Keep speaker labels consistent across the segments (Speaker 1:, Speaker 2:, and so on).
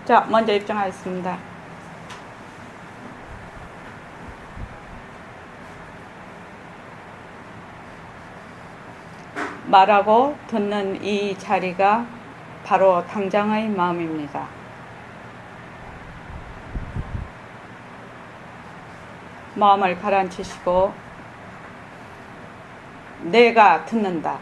Speaker 1: 자, 먼저 입장하겠습니다. 말하고 듣는 이 자리가 바로 당장의 마음입니다. 마음을 가라앉히시고 내가 듣는다.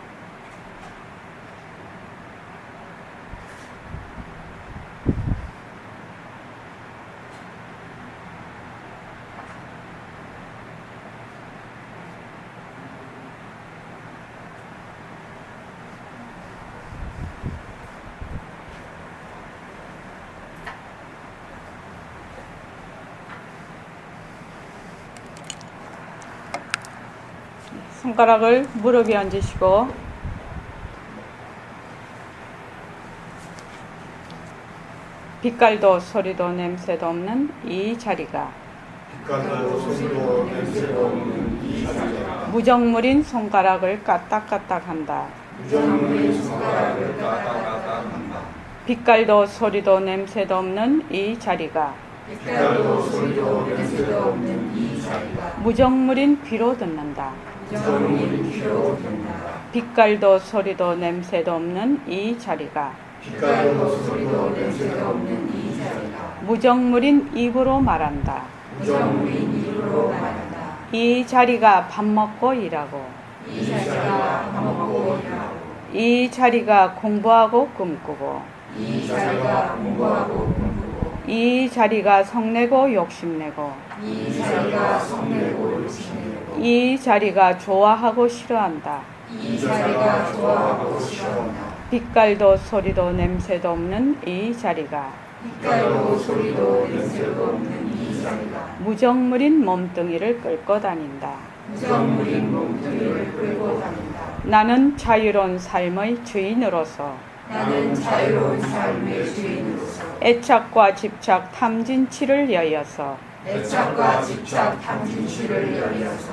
Speaker 1: 손가락을 무릎 위에 얹으시고 빛깔도 소리도 냄새도 없는 이 자리가 무정물인 손가락을 까딱까딱한다. 빛깔도 소리도 냄새도 없는 이 자리가 무정물인 귀로 듣는다. 빛깔도 소리도 냄새도 없는 이 자리가 무정물인 입으로 말한다. 이 자리가 밥 먹고 일하고 이 자리가 공부하고 꿈꾸고 이 자리가 성내고 욕심내고 이 자리가 좋아하고 싫어한다. 빛깔도 소리도 냄새도 없는 이 자리가 무정물인 몸뚱이를 끌고 다닌다. 나는 자유로운 삶의 주인으로서 애착과 집착 탐진치를 여여서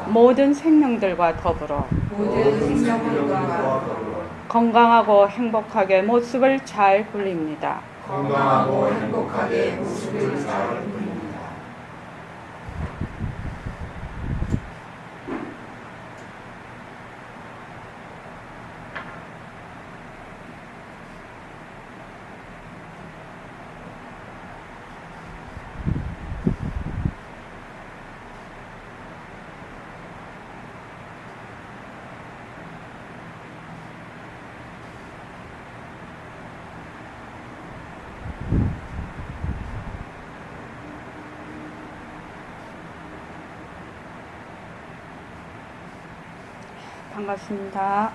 Speaker 1: 모든 생명들과 더불어 건강하고 행복하게 모습을 잘 굴립니다. 반갑습니다.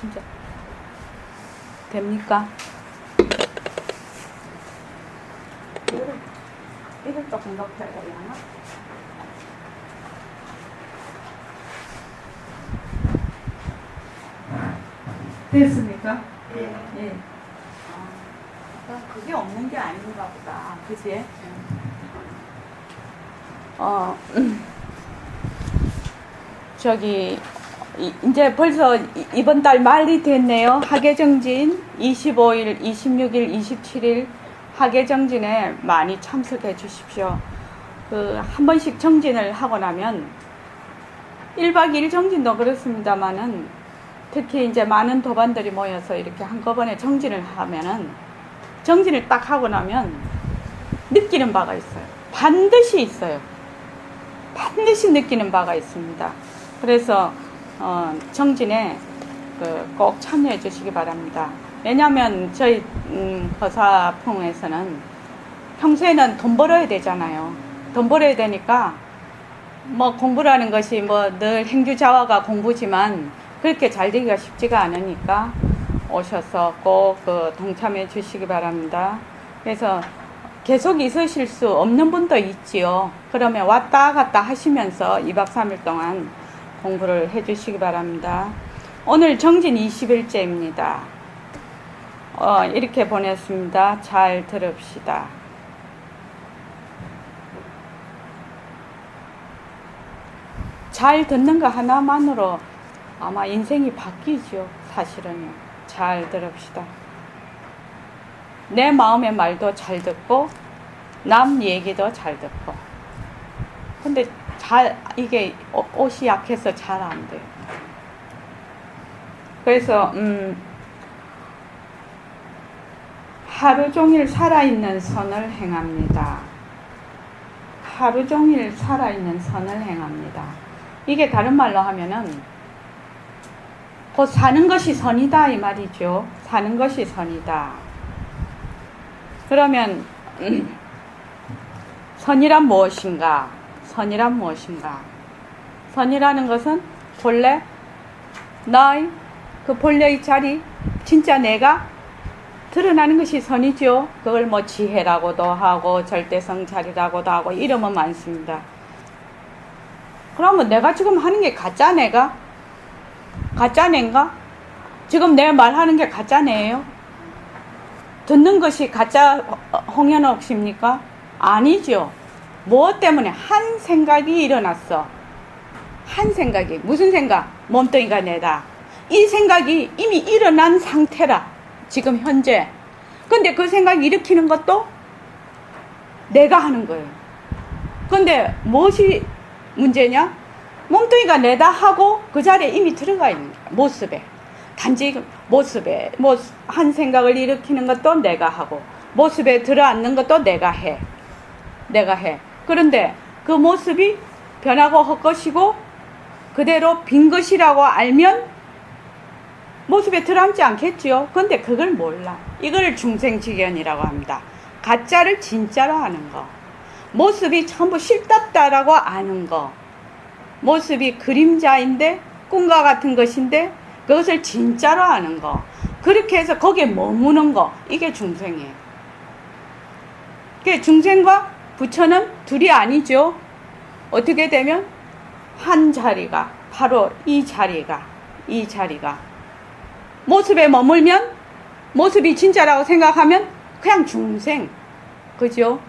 Speaker 1: 진짜 됩니까? 이를 조금 높여야 되려나? 됐습니까? 네. 예. 그게 없는 게 아닌가 보다. 그치? 저기, 이제 벌써 이번 달 말이 됐네요. 학예정진 25일, 26일, 27일 학예정진에 많이 참석해 주십시오. 한 번씩 정진을 하고 나면 1박 2일 정진도 그렇습니다만은 특히 이제 많은 도반들이 모여서 이렇게 한꺼번에 정진을 하면은 정진을 딱 하고 나면 느끼는 바가 있어요. 반드시 있어요. 반드시 느끼는 바가 있습니다. 그래서 정진에 꼭 참여해 주시기 바랍니다. 왜냐하면 저희 허사풍에서는 평소에는 돈 벌어야 되잖아요. 돈 벌어야 되니까 뭐 공부라는 것이 뭐 늘 행주자화가 공부지만 그렇게 잘 되기가 쉽지가 않으니까 오셔서 꼭 동참해 주시기 바랍니다. 그래서 계속 있으실 수 없는 분도 있지요. 그러면 왔다 갔다 하시면서 2박 3일 동안 공부를 해 주시기 바랍니다. 오늘 정진 20일째입니다. 이렇게 보냈습니다. 잘 들읍시다. 잘 듣는 거 하나만으로 아마 인생이 바뀌죠. 사실은요. 잘 들읍시다. 내 마음의 말도 잘 듣고 남 얘기도 잘 듣고. 근데 이게 옷이 약해서 잘 안 돼요. 그래서 하루 종일 살아있는 선을 행합니다. 하루 종일 살아있는 선을 행합니다. 이게 다른 말로 하면은 곧 사는 것이 선이다 이 말이죠. 사는 것이 선이다. 그러면 선이란 무엇인가? 선이란 무엇인가? 선이라는 것은 본래 나의 그 본래의 자리, 진짜 내가 드러나는 것이 선이죠. 그걸 뭐 지혜라고도 하고 절대성 자리라고도 하고 이름은 많습니다. 그러면 내가 지금 하는 게 가짜내가? 가짜내인가? 지금 내 말하는 게 가짜내예요? 듣는 것이 가짜 홍현옥 씨입니까? 아니죠. 무엇 때문에? 한 생각이 일어났어. 한 생각이. 무슨 생각? 몸뚱이가 내다. 이 생각이 이미 일어난 상태라. 지금 현재. 근데 그 생각 일으키는 것도 내가 하는 거예요. 근데 무엇이 문제냐? 몸뚱이가 내다 하고 그 자리에 이미 들어가 있는 거야. 모습에. 단지 모습에 한 생각을 일으키는 것도 내가 하고 모습에 들어앉는 것도 내가 해. 내가 해. 그런데 그 모습이 변하고 헛것이고 그대로 빈 것이라고 알면 모습에 들어앉지 않겠지요. 근데 그걸 몰라. 이걸 중생지견이라고 합니다. 가짜를 진짜로 아는 거. 모습이 전부 실답다라고 아는 거. 모습이 그림자인데 꿈과 같은 것인데 그것을 진짜로 아는 거. 그렇게 해서 거기에 머무는 거. 이게 중생이에요. 그게 중생과 부처는 둘이 아니죠. 어떻게 되면 한 자리가 바로 이 자리가 모습에 머물면 모습이 진짜라고 생각하면 그냥 중생. 그죠?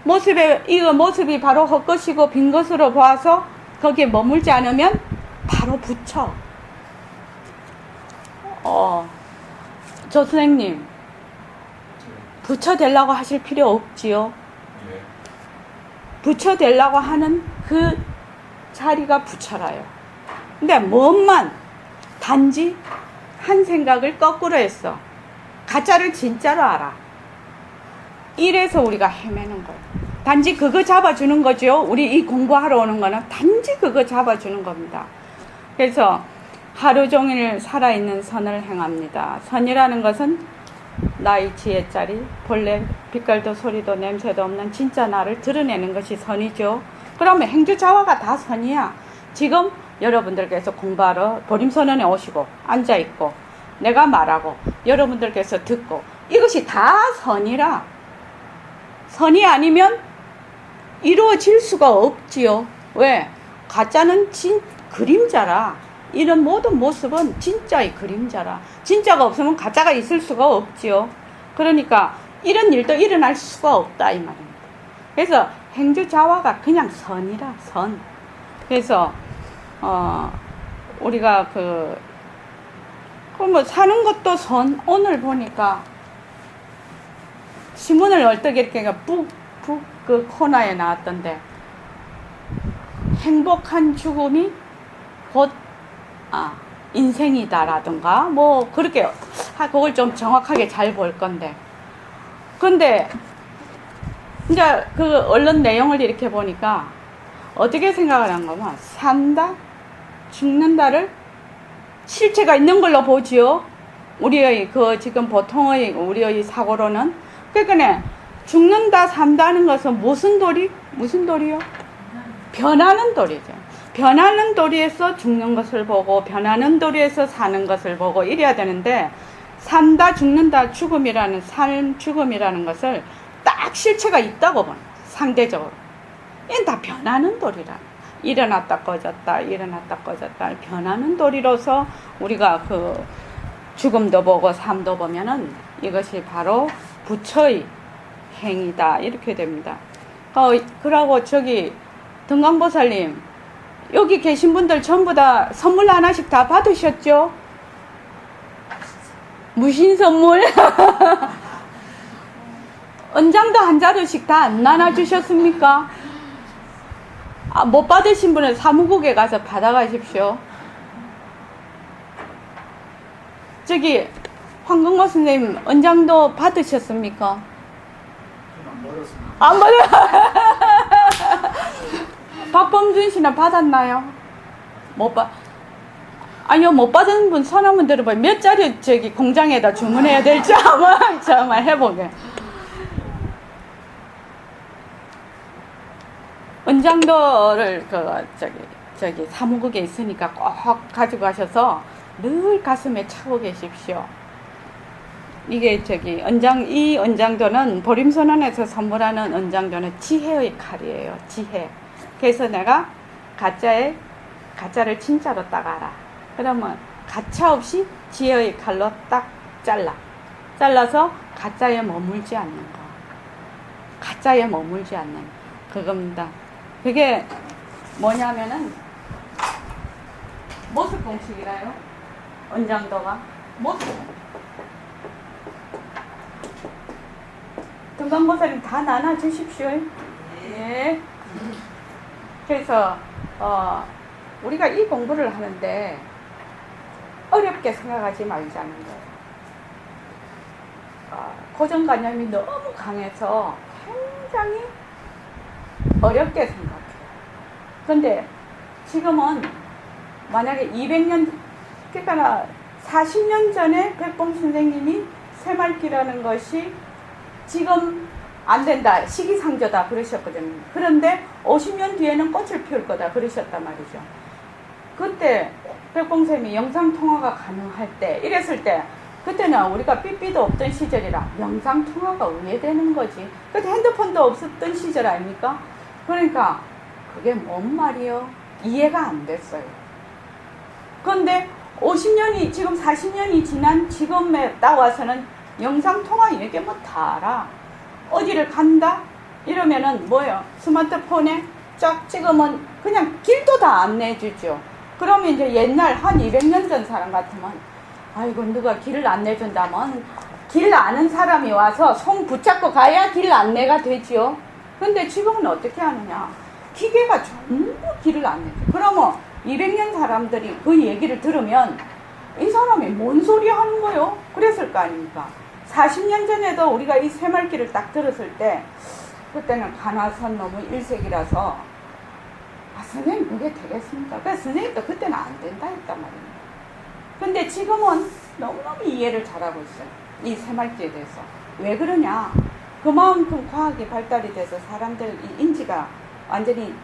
Speaker 1: 모습이 바로 헛것이고 빈 것으로 봐서 거기에 머물지 않으면 바로 부처. 조 선생님, 부처 되려고 하실 필요 없지요. 부처 되려고 하는 그 자리가 부처라요. 근데 뭔만 단지 한 생각을 거꾸로 했어. 가짜를 진짜로 알아. 이래서 우리가 헤매는 거예요. 단지 그거 잡아주는 거죠. 우리 이 공부하러 오는 거는 단지 그거 잡아주는 겁니다. 그래서 하루 종일 살아있는 선을 행합니다. 선이라는 것은 나의 지혜짜리, 본래 빛깔도 소리도 냄새도 없는 진짜 나를 드러내는 것이 선이죠. 그러면 행주자화가 다 선이야. 지금 여러분들께서 공부하러 보림선언에 오시고 앉아있고 내가 말하고 여러분들께서 듣고 이것이 다 선이라. 선이 아니면 이루어질 수가 없지요. 왜? 가짜는 그림자라. 이런 모든 모습은 진짜의 그림자라. 진짜가 없으면 가짜가 있을 수가 없지요. 그러니까 이런 일도 일어날 수가 없다 이 말입니다. 그래서 행주자화가 그냥 선이라. 선. 그래서 우리가 뭐 사는 것도 선. 오늘 보니까 신문을 어떻게 이렇게 그 코너에 나왔던데 행복한 죽음이 곧 인생이다라든가 뭐 그렇게 그걸 좀 정확하게 잘 볼 건데 근데 이제 그 언론 내용을 이렇게 보니까 어떻게 생각을 한 거면 산다 죽는다를 실체가 있는 걸로 보지요. 우리의 지금 보통의 우리의 사고로는 그러니까 죽는다 산다는 것은 무슨 도리요? 변하는 도리죠. 변하는 도리에서 죽는 것을 보고 변하는 도리에서 사는 것을 보고 이래야 되는데 산다 죽는다 죽음이라는 삶 죽음이라는 것을 딱 실체가 있다고 보는 상대적으로 이건 다 변하는 도리라. 일어났다 꺼졌다 일어났다 꺼졌다 변하는 도리로서 우리가 죽음도 보고 삶도 보면은 이것이 바로 부처의 행위다. 이렇게 됩니다. 그러고 저기 등광보살님, 여기 계신 분들 전부 다 선물 하나씩 다 받으셨죠? 무신 선물? 은장도 한 자루씩 다 안 나눠주셨습니까? 못 받으신 분은 사무국에 가서 받아가십시오. 저기 황금모 선생님 은장도 받으셨습니까? 안 받았습니다. 박범준 씨는 받았나요? 아니요, 못 받은 분 손 한번 들어봐요. 몇 자리 저기 공장에다 주문해야 될지 한번 해보게. 은장도를 저기 사무국에 있으니까 꼭 가지고 가셔서 늘 가슴에 차고 계십시오. 이게 저기 이 은장도는 보림선언에서 선물하는 은장도는 지혜의 칼이에요. 지혜. 그래서 내가 가짜를 진짜로 딱 알아. 그러면 가차 없이 지혜의 칼로 딱 잘라서 가짜에 머물지 않는 거. 가짜에 머물지 않는 그겁니다. 그게 뭐냐면은 모습 공식이라요. 은장도가 모습. 등광보살님 다 나눠주십시오. 예. 그래서 우리가 이 공부를 하는데 어렵게 생각하지 말자는 거예요. 고정관념이 너무 강해서 굉장히 어렵게 생각해요. 근데 지금은 만약에 200년, 그러니까 40년 전에 백봉 선생님이 새말기라는 것이 지금 안 된다, 시기상조다 그러셨거든요. 그런데 50년 뒤에는 꽃을 피울 거다 그러셨단 말이죠. 그때 백봉쌤이 영상통화가 가능할 때 이랬을 때 그때는 우리가 삐삐도 없던 시절이라 영상통화가 왜 되는 거지? 그때 핸드폰도 없었던 시절 아닙니까? 그러니까 그게 뭔 말이요? 이해가 안 됐어요. 그런데 50년이 지금 40년이 지난 지금에 딱 와서는 영상통화 얘기하면 다 알아. 어디를 간다? 이러면은 뭐예요? 스마트폰에 쫙 찍으면 그냥 길도 다 안내해주죠. 그러면 이제 옛날 한 200년 전 사람 같으면 아이고 누가 길을 안내준다면 길 아는 사람이 와서 손 붙잡고 가야 길 안내가 되지요. 근데 지금은 어떻게 하느냐? 기계가 전부 길을 안내줘. 그러면 200년 사람들이 그 얘기를 들으면 이 사람이 뭔 소리 하는 거요? 그랬을 거 아닙니까? 40년 전에도 우리가 이 새말기를 딱 들었을 때 그때는 간화선 너무 일색이라서 선생님 그게 되겠습니까? 그래서 선생님도 그때는 안 된다 했단 말입니다. 근데 지금은 너무너무 이해를 잘하고 있어요. 이 새말기에 대해서. 왜 그러냐? 그만큼 과학이 발달이 돼서 사람들 이 인지가 완전히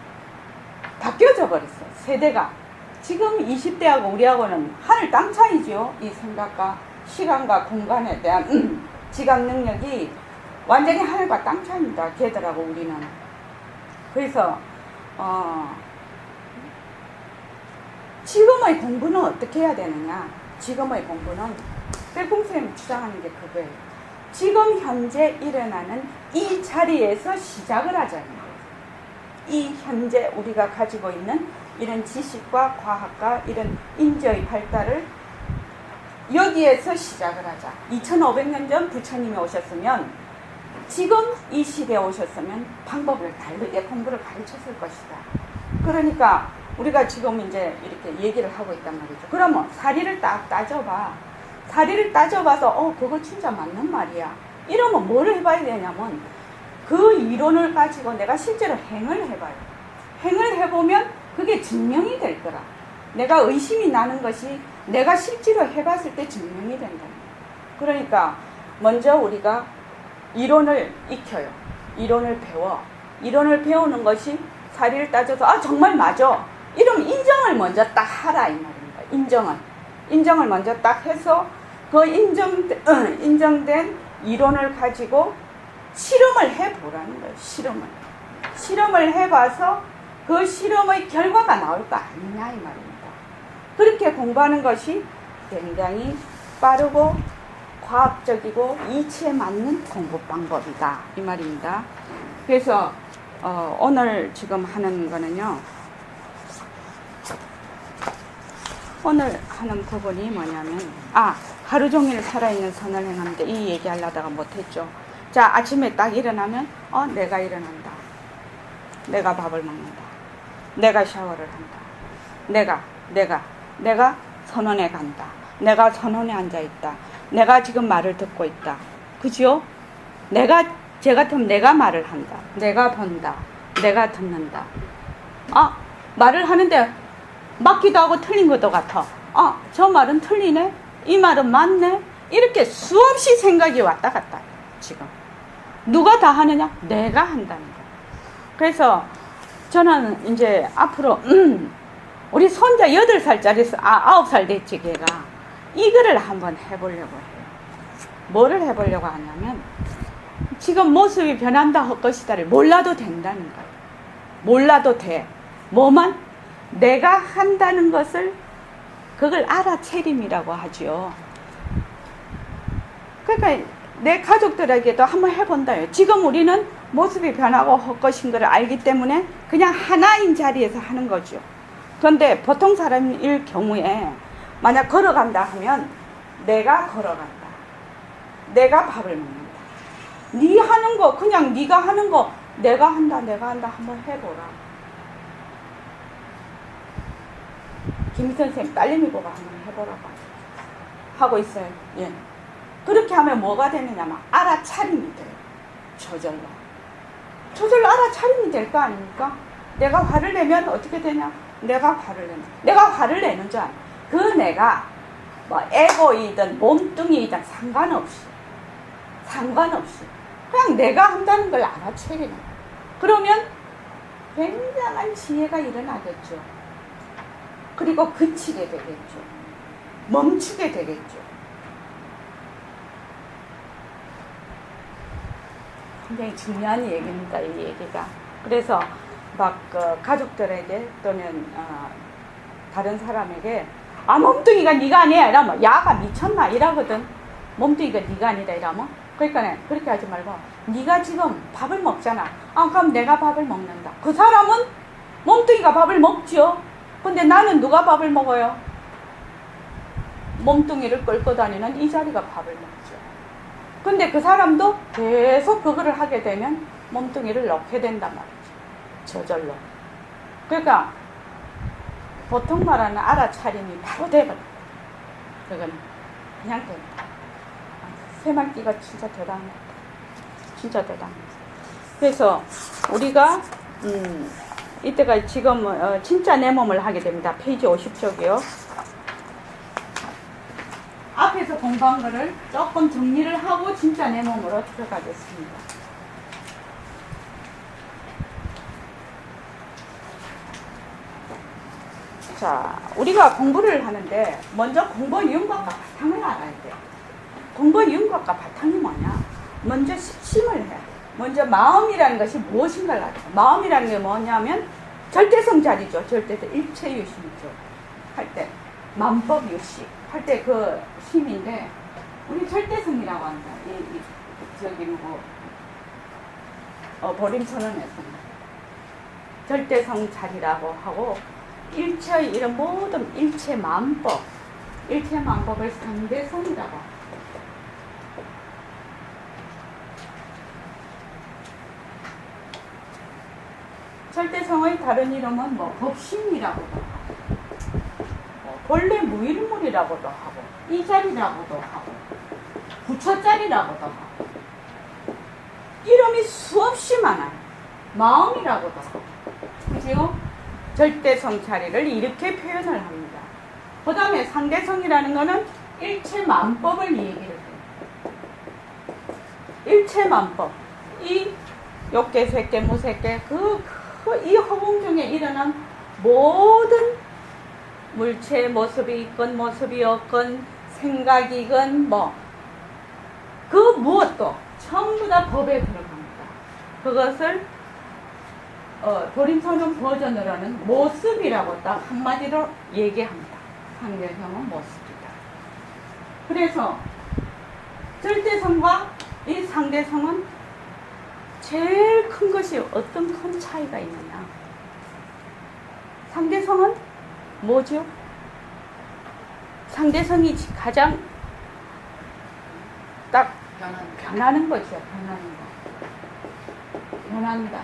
Speaker 1: 바뀌어져 버렸어요. 세대가. 지금 20대하고 우리하고는 하늘 땅 차이죠. 이 생각과 시간과 공간에 대한 지각 능력이 완전히 하늘과 땅 차이입니다. 걔들하고 우리는. 그래서 지금의 공부는 어떻게 해야 되느냐? 지금의 공부는 백봉선생님이 주장하는 게 그거예요. 지금 현재 일어나는 이 자리에서 시작을 하자는 거예요. 이 현재 우리가 가지고 있는 이런 지식과 과학과 이런 인지의 발달을 여기에서 시작을 하자. 2500년 전 부처님이 오셨으면 지금 이 시대에 오셨으면 방법을 다르게 공부를 가르쳤을 것이다. 그러니까 우리가 지금 이제 이렇게 얘기를 하고 있단 말이죠. 그러면 사리를 딱 따져봐. 사리를 따져봐서 그거 진짜 맞는 말이야. 이러면 뭐를 해봐야 되냐면 그 이론을 가지고 내가 실제로 행을 해봐요. 행을 해보면 그게 증명이 될 거라. 내가 의심이 나는 것이 내가 실제로 해봤을 때 증명이 된다. 그러니까 먼저 우리가 이론을 익혀요. 이론을 배워. 이론을 배우는 것이 사리를 따져서 정말 맞아. 이러면 인정을 먼저 딱 하라 이 말입니다. 인정을 먼저 딱 해서 그 인정된 이론을 가지고 실험을 해보라는 거예요. 실험을 해봐서 그 실험의 결과가 나올 거 아니냐 이 말입니다. 그렇게 공부하는 것이 굉장히 빠르고 과학적이고 이치에 맞는 공부 방법이다 이 말입니다. 그래서 오늘 지금 하는 거는요, 오늘 하는 부분이 뭐냐면 하루 종일 살아있는 선을 행하는데 이 얘기 하려다가 못했죠. 자, 아침에 딱 일어나면 내가 일어난다, 내가 밥을 먹는다, 내가 샤워를 한다, 내가 선원에 간다, 내가 선원에 앉아있다, 내가 지금 말을 듣고 있다, 그죠? 제 같으면 내가 말을 한다, 내가 본다, 내가 듣는다. 말을 하는데 맞기도 하고 틀린 것도 같아. 저 말은 틀리네, 이 말은 맞네, 이렇게 수없이 생각이 왔다 갔다 해요. 지금 누가 다 하느냐? 내가 한다는 거예요. 그래서 저는 이제 앞으로 우리 손자 8살짜리 9살 됐지, 걔가. 이거를 한번 해보려고 해요. 뭐를 해보려고 하냐면, 지금 모습이 변한다 할 것이다를 몰라도 된다는 거예요. 몰라도 돼. 뭐만? 내가 한다는 것을, 그걸 알아채림이라고 하죠. 그러니까 내 가족들에게도 한번 해본다요. 지금 우리는 모습이 변하고 할 것인 걸 알기 때문에 그냥 하나인 자리에서 하는 거죠. 그런데 보통 사람일 경우에 만약 걸어간다 하면 내가 걸어간다, 내가 밥을 먹는다, 네 하는 거, 그냥 네가 하는 거 내가 한다 한번 해보라. 김 선생님 딸내미 보고 한번 해보라고 하고 있어요. 예. 그렇게 하면 뭐가 되느냐면 알아차림이 돼요. 저절로 알아차림이 될 거 아닙니까? 내가 화를 내면 어떻게 되냐? 내가 화를 내는 줄 아냐? 그 내가 뭐 에고이든 몸뚱이이든 상관없이 그냥 내가 한다는 걸 알아채리는 거예요. 그러면 굉장한 지혜가 일어나겠죠. 그리고 그치게 되겠죠. 멈추게 되겠죠. 굉장히 중요한 얘기입니다, 이 얘기가. 그래서 막 가족들에게 또는 다른 사람에게 몸뚱이가 네가 아니야 이러면 야가 미쳤나 이러거든. 몸뚱이가 네가 아니다 이러면. 그러니까 그렇게 하지 말고 네가 지금 밥을 먹잖아. 그럼 내가 밥을 먹는다. 그 사람은 몸뚱이가 밥을 먹죠. 근데 나는 누가 밥을 먹어요? 몸뚱이를 끌고 다니는 이 자리가 밥을 먹죠. 근데 그 사람도 계속 그거를 하게 되면 몸뚱이를 넣게 된단 말이죠. 저절로. 그러니까 보통 말하는 알아차림이 바로 돼버려요. 그거는 그냥 된다. 새말기가 진짜 대단합니다. 진짜 대단합니다. 그래서 우리가 이때가 지금 진짜 내 몸을 하게 됩니다. 페이지 50쪽이요. 앞에서 공부한 거를 조금 정리를 하고 진짜 내 몸으로 들어가겠습니다. 자, 우리가 공부를 하는데 먼저 공부 윤곽과 바탕을 알아야 돼요. 공부 윤곽과 바탕이 뭐냐? 먼저 식심을 해야 돼요. 먼저 마음이라는 것이 무엇인가를 알아야 돼요. 마음이라는 게 뭐냐면 절대성 자리죠. 절대성 일체유심이죠. 할 때 만법유식 할 때 그 힘인데 우리 절대성이라고 한다. 저기 보림선언에서는 절대성 자리라고 하고 일체의 이런 모든 일체만법을 상대성이라고 합니다. 절대성의 다른 이름은 법심이라고도 하고 본래 무일물이라고도 하고 이 자리라고도 하고 부처자리라고도 하고 이름이 수없이 많아요. 마음이라고도 하고 그죠? 절대성 자리를 이렇게 표현을 합니다. 그 다음에 상대성이라는 거는 일체만법을 얘기를 해요. 일체만법. 이 욕계, 쇠계, 무쇠계 이 허공 중에 일어난 모든 물체의 모습이 있건 모습이 없건 생각이건 그 무엇도 전부 다 법에 들어갑니다. 그것을 도림선언 버전으로는 모습이라고 딱 한마디로 얘기합니다. 상대성은 모습이다. 그래서 절대성과 이 상대성은 제일 큰 것이 어떤 큰 차이가 있느냐. 상대성은 뭐죠? 상대성이 가장 딱 변하는 거죠. 변하는 거. 변한다.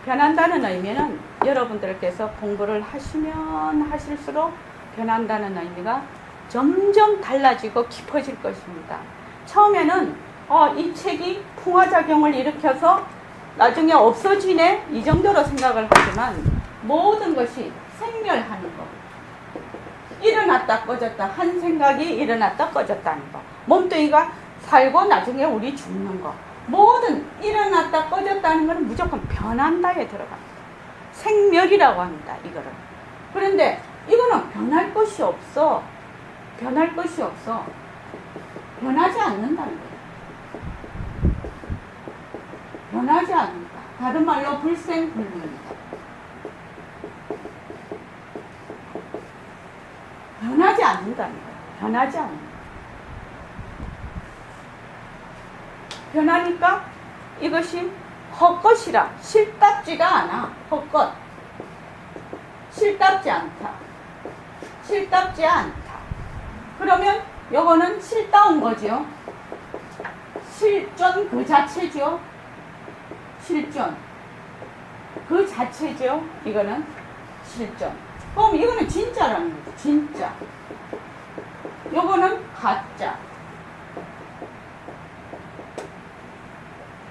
Speaker 1: 변한다는 의미는 여러분들께서 공부를 하시면 하실수록 변한다는 의미가 점점 달라지고 깊어질 것입니다. 처음에는 이 책이 풍화작용을 일으켜서 나중에 없어지네 이 정도로 생각을 하지만 모든 것이 생멸하는 거. 일어났다 꺼졌다 한 생각이 일어났다 꺼졌다는 거. 몸뚱이가 살고 나중에 우리 죽는 거. 모든 일어났다 꺼졌다는 것은 무조건 변한다에 들어갑니다. 생멸이라고 합니다. 이거를. 그런데 이거는 변할 것이 없어. 변할 것이 없어. 변하지 않는다는 거예요. 변하지 않는다. 다른 말로 불생불명이다. 변하지 않는다는 거예요. 변하지 않는다. 변하니까 이것이 헛것이라 실답지가 않아. 헛것. 실답지 않다. 실답지 않다. 그러면 요거는 실다운 거죠. 실존 그 자체죠. 실존 그 자체죠. 이거는 실존. 그럼 이거는 진짜라는 거죠. 진짜. 요거는 가짜.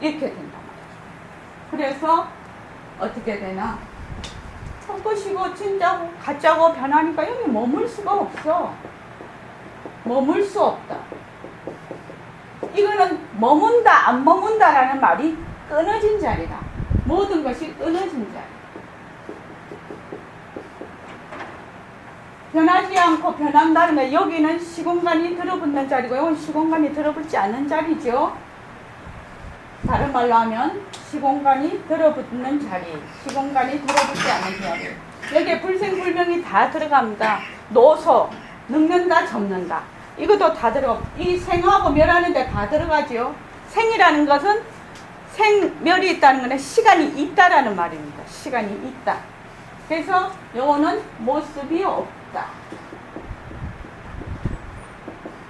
Speaker 1: 이렇게 된단 말이죠. 그래서 어떻게 되나? 헛것이고 진짜고 가짜고 변하니까 여기 머물 수가 없어. 머물 수 없다. 이거는 머문다 안 머문다라는 말이 끊어진 자리다. 모든 것이 끊어진 자리. 변하지 않고 변한다는 게 여기는 시공간이 들어붙는 자리고 이건 시공간이 들어붙지 않는 자리죠. 다른 말로 하면 시공간이 들어붙는 자리, 시공간이 들어붙지 않는 자리. 여기에 불생불명이 다 들어갑니다. 노소, 늙는다, 접는다. 이것도 다 들어가고 이 생하고 멸하는데 다 들어가죠. 생이라는 것은 생멸이 있다는 것은 시간이 있다라는 말입니다. 시간이 있다. 그래서 요거는 모습이 없다.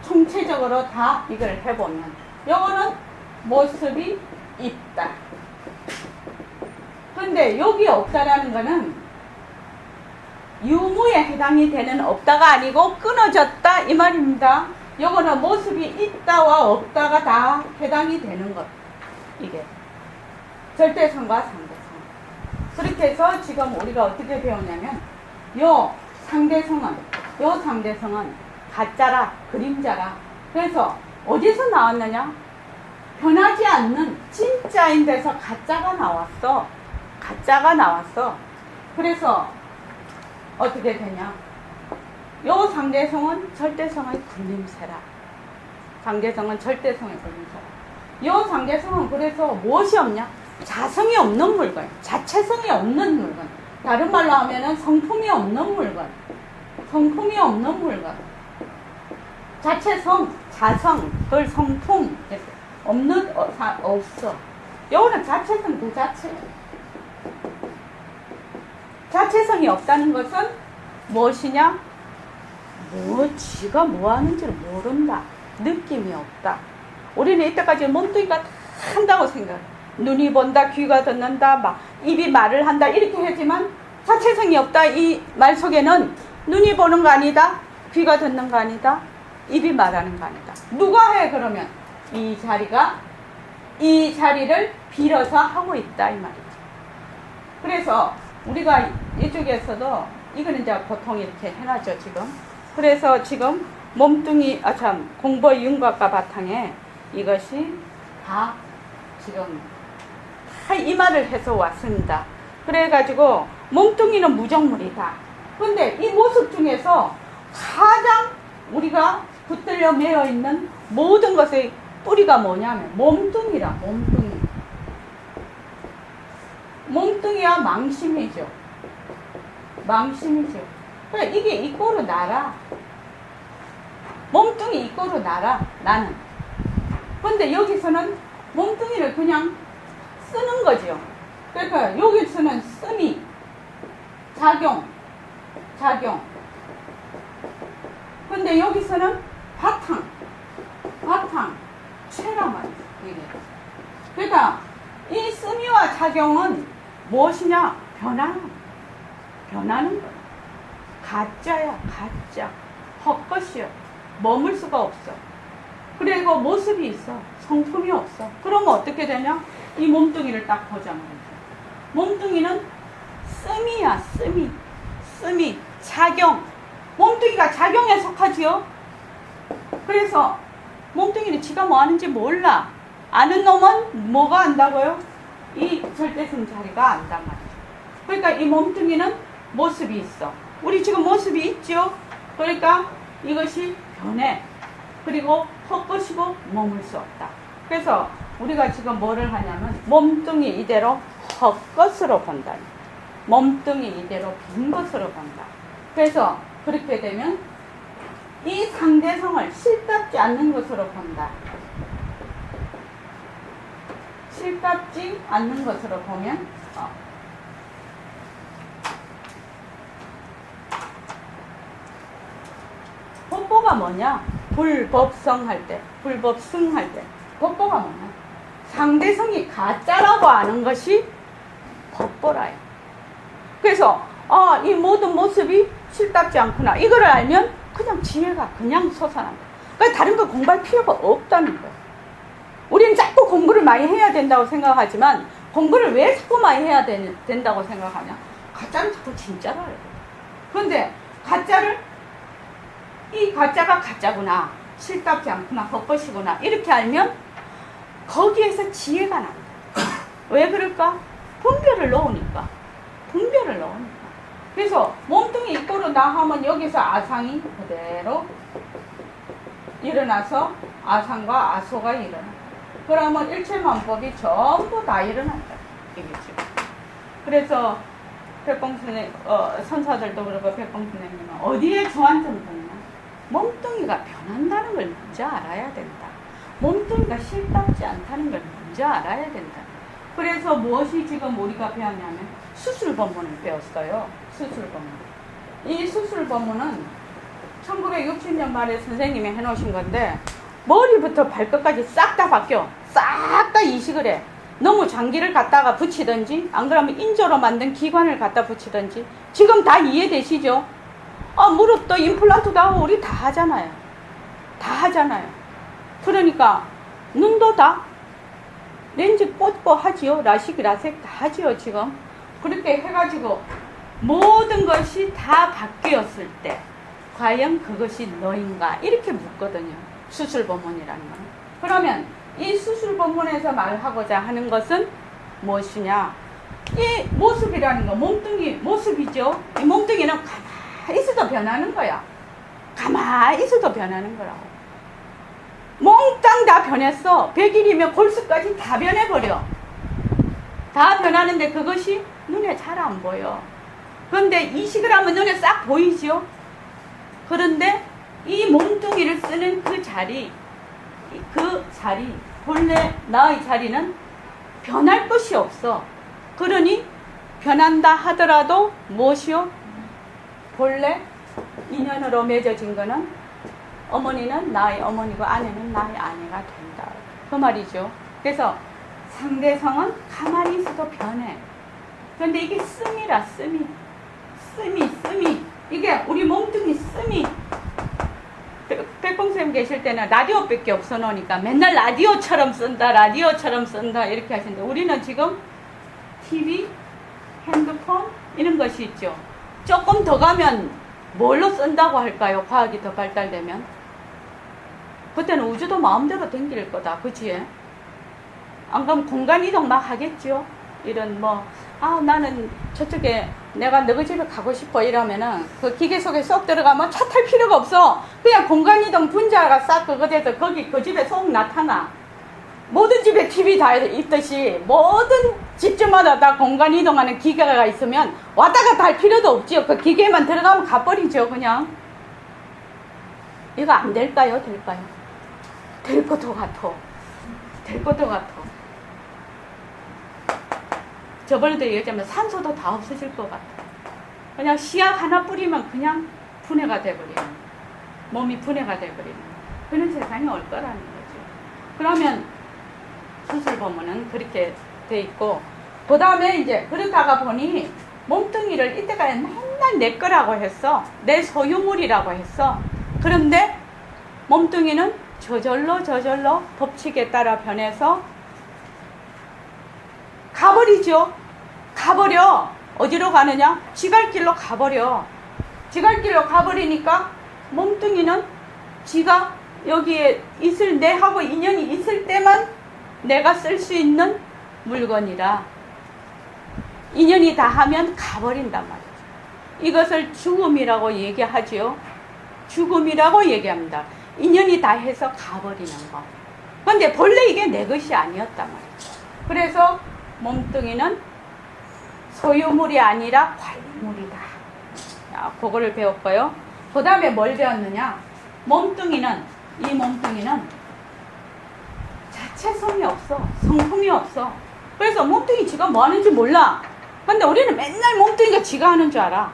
Speaker 1: 총체적으로 다 이걸 해보면 요거는 모습이 있다. 근데 여기 없다라는 거는 유무에 해당이 되는 없다가 아니고 끊어졌다 이 말입니다. 요거는 모습이 있다와 없다가 다 해당이 되는 것. 이게 절대성과 상대성. 그렇게 해서 지금 우리가 어떻게 배웠냐면 요 상대성은 가짜라, 그림자라. 그래서 어디서 나왔느냐? 변하지 않는 진짜인 데서 가짜가 나왔어. 가짜가 나왔어. 그래서 어떻게 되냐? 요 상대성은 절대성의 군림세라. 상대성은 절대성의 군림세라. 요 상대성은 그래서 무엇이 없냐? 자성이 없는 물건, 자체성이 없는 물건. 다른 말로 하면은 성품이 없는 물건. 성품이 없는 물건. 자체성, 자성, 그 성품 없는 없어. 요거는 자체성 그 자체. 자체성이 없다는 것은 무엇이냐? 지가 뭐 하는지를 모른다. 느낌이 없다. 우리는 이때까지 몸뚱이가 다 한다고 생각해. 눈이 본다, 귀가 듣는다, 막 입이 말을 한다 이렇게 하지만 자체성이 없다. 이 말 속에는 눈이 보는 거 아니다, 귀가 듣는 거 아니다, 입이 말하는 거 아니다. 누가 해 그러면? 이 자리를 빌어서 하고 있다 이 말이죠. 그래서 우리가 이쪽에서도 이거는 이제 보통 이렇게 해놨죠 지금. 그래서 지금 몸뚱이 공보의 윤곽과 바탕에 이것이 다 지금 다 이 말을 해서 왔습니다. 그래가지고 몸뚱이는 무정물이다. 근데 이 모습 중에서 가장 우리가 붙들려 매여 있는 모든 것의 뿌리가 뭐냐면 몸뚱이라. 몸뚱이와 망심이죠. 망심이죠. 그러니까 이게 이꼬르 나라. 몸뚱이 이꼬로 날아, 나는. 근데 여기서는 몸뚱이를 그냥 쓰는 거죠. 그러니까 여기서는 씀이, 작용. 근데 여기서는 바탕, 체란 말이죠. 이게. 그러니까 이 씀이와 작용은 무엇이냐? 변하는 거야. 가짜야, 가짜. 헛것이요. 머물 수가 없어. 그리고 모습이 있어. 성품이 없어. 그러면 어떻게 되냐? 이 몸뚱이를 딱 보자 말이죠. 몸뚱이는 씀이야, 씀이. 작용. 몸뚱이가 작용에 속하지요. 그래서 몸뚱이는 지가 뭐 하는지 몰라. 아는 놈은 뭐가 안다고요? 이 절대성 자리가 안단 말이죠. 그러니까 이 몸뚱이는 모습이 있어. 우리 지금 모습이 있죠? 그러니까 이것이 변해. 그리고 헛것이고 머물 수 없다. 그래서 우리가 지금 뭐를 하냐면 몸뚱이 이대로 헛것으로 본다. 몸뚱이 이대로 빈 것으로 본다. 그래서 그렇게 되면 이 상대성을 실답지 않는 것으로 본다. 실답지 않는 것으로 보면 법보가 뭐냐? 불법성할 때, 불법승할 때 법보가 뭐냐? 상대성이 가짜라고 아는 것이 법보라요. 그래서 이 모든 모습이 실답지 않구나. 이거를 알면 그냥 지혜가 그냥 솟아난다. 그러니까 다른 거 공부할 필요가 없다는 거예요. 우리는 자꾸 공부를 많이 해야 된다고 생각하지만 공부를 왜 자꾸 많이 해야 된다고 생각하냐? 가짜는 자꾸 진짜로 알아야 돼. 그런데 이 가짜가 가짜구나. 실답지 않구나. 헛것이구나. 이렇게 알면 거기에서 지혜가 난다. 왜 그럴까? 분별을 넣으니까. 그래서 몸뚱이 이꼬로 나 하면 여기서 아상이 그대로 일어나서 아상과 아소가 일어나. 그러면 일체만법이 전부 다 일어난다. 이겠죠. 그래서 백봉 선생님, 선사들도 그러고 백봉 선생님은 어디에 주안점을 보냐? 몸뚱이가 변한다는 걸 먼저 알아야 된다. 몸뚱이가 실답지 않다는 걸 먼저 알아야 된다. 그래서 무엇이 지금 우리가 배웠냐면 수술법문을 배웠어요. 수술법문. 이 수술법문은 1960년 말에 선생님이 해놓으신 건데 머리부터 발끝까지 싹 다 바뀌어. 싹 다 이식을 해. 너무 장기를 갖다가 붙이든지 안 그러면 인조로 만든 기관을 갖다 붙이든지. 지금 다 이해되시죠? 무릎도 임플란트도 하고 우리 다 하잖아요. 그러니까 눈도 다 렌즈 꽂고 하지요. 라식, 라섹 다 하지요. 지금 그렇게 해가지고 모든 것이 다 바뀌었을 때 과연 그것이 너인가? 이렇게 묻거든요. 수술법문이라는 건. 그러면 이 수술법문에서 말하고자 하는 것은 무엇이냐? 이 모습이라는 거, 몸뚱이 모습이죠. 이 몸뚱이는 가만히 있어도 변하는 거야. 가만히 있어도 변하는 거라고. 몽땅 다 변했어. 100일이면 골수까지 다 변해버려. 다 변하는데 그것이 눈에 잘 안 보여. 그런데 이식을 하면 눈에 싹 보이죠. 그런데 이 몸뚱이를 쓰는 그 자리, 본래 나의 자리는 변할 것이 없어. 그러니 변한다 하더라도 무엇이요? 본래 인연으로 맺어진 거는 어머니는 나의 어머니고 아내는 나의 아내가 된다. 그 말이죠. 그래서 상대성은 가만히 있어도 변해. 그런데 이게 씀이라, 씀이. 이게 우리 몸뚱이 씀이. 백봉쌤 계실 때는 라디오밖에 없어 놓으니까 맨날 라디오처럼 쓴다 이렇게 하시는데 우리는 지금 TV, 핸드폰 이런 것이 있죠. 조금 더 가면 뭘로 쓴다고 할까요? 과학이 더 발달되면 그때는 우주도 마음대로 댕길 거다. 그치? 안 그러면 공간 이동 막 하겠죠. 이런 나는 저쪽에 내가 너희 집에 가고 싶어 이러면은 그 기계 속에 쏙 들어가면 차 탈 필요가 없어. 그냥 공간 이동 분자가 싹 그거 돼서 거기 그 집에 쏙 나타나. 모든 집에 TV 다 있듯이 모든 집집마다 다 공간 이동하는 기계가 있으면 왔다 갔다 할 필요도 없지요. 그 기계만 들어가면 가버리죠. 그냥 이거 안 될까요? 될까요? 될 것도 같아. 될 것도 같아. 저번에도 얘기했지만 산소도 다 없어질 것 같아. 그냥 씨앗 하나 뿌리면 그냥 분해가 돼버리는, 몸이 분해가 돼버리는 그런 세상이 올 거라는 거죠. 그러면 수술 보면은 그렇게 돼 있고, 그 다음에 이제 그러다가 보니 몸뚱이를 이때까지 맨날 내 거라고 했어. 내 소유물이라고 했어. 그런데 몸뚱이는 저절로 법칙에 따라 변해서 가버리죠. 가버려. 어디로 가느냐? 지갈길로 가버려. 지갈길로 가버리니까 몸뚱이는 지가 여기에 있을, 내하고 인연이 있을 때만 내가 쓸 수 있는 물건이라 인연이 다 하면 가버린단 말이죠. 이것을 죽음이라고 얘기하죠. 죽음이라고 얘기합니다. 인연이 다 해서 가버리는 거. 근데 본래 이게 내 것이 아니었단 말이죠. 그래서 몸뚱이는 소유물이 아니라 관리물이다. 자, 그거를 배웠고요. 그 다음에 뭘 배웠느냐? 이 몸뚱이는 자체성이 없어. 성품이 없어. 그래서 몸뚱이 지가 뭐 하는지 몰라. 근데 우리는 맨날 몸뚱이가 지가 하는 줄 알아.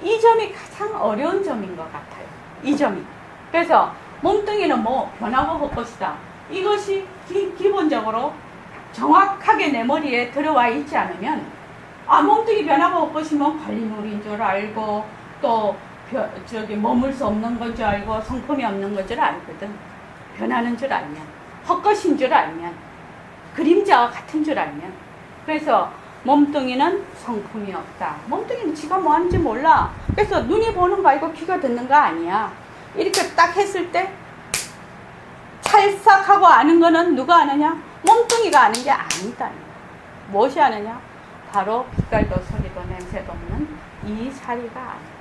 Speaker 1: 이 점이 가장 어려운 점인 것 같아요. 이 점이. 그래서 몸뚱이는 뭐 변하고 할 것이다. 이것이 기본적으로 정확하게 내 머리에 들어와 있지 않으면, 몸뚱이 변하고 할 것이면 관리물인 줄 알고, 또 머물 수 없는 건 줄 알고, 성품이 없는 건 줄 알거든. 변하는 줄 알면, 헛것인 줄 알면, 그림자와 같은 줄 알면. 그래서 몸뚱이는 성품이 없다. 몸뚱이는 지가 뭐 하는지 몰라. 그래서 눈이 보는 거 아니고 귀가 듣는 거 아니야. 이렇게 딱 했을 때 찰싹하고 아는 거는 누가 아느냐? 몸뚱이가 아는 게 아니다. 무엇이 아느냐? 바로 빛깔도 소리도 냄새도 없는 이 자리가 안다.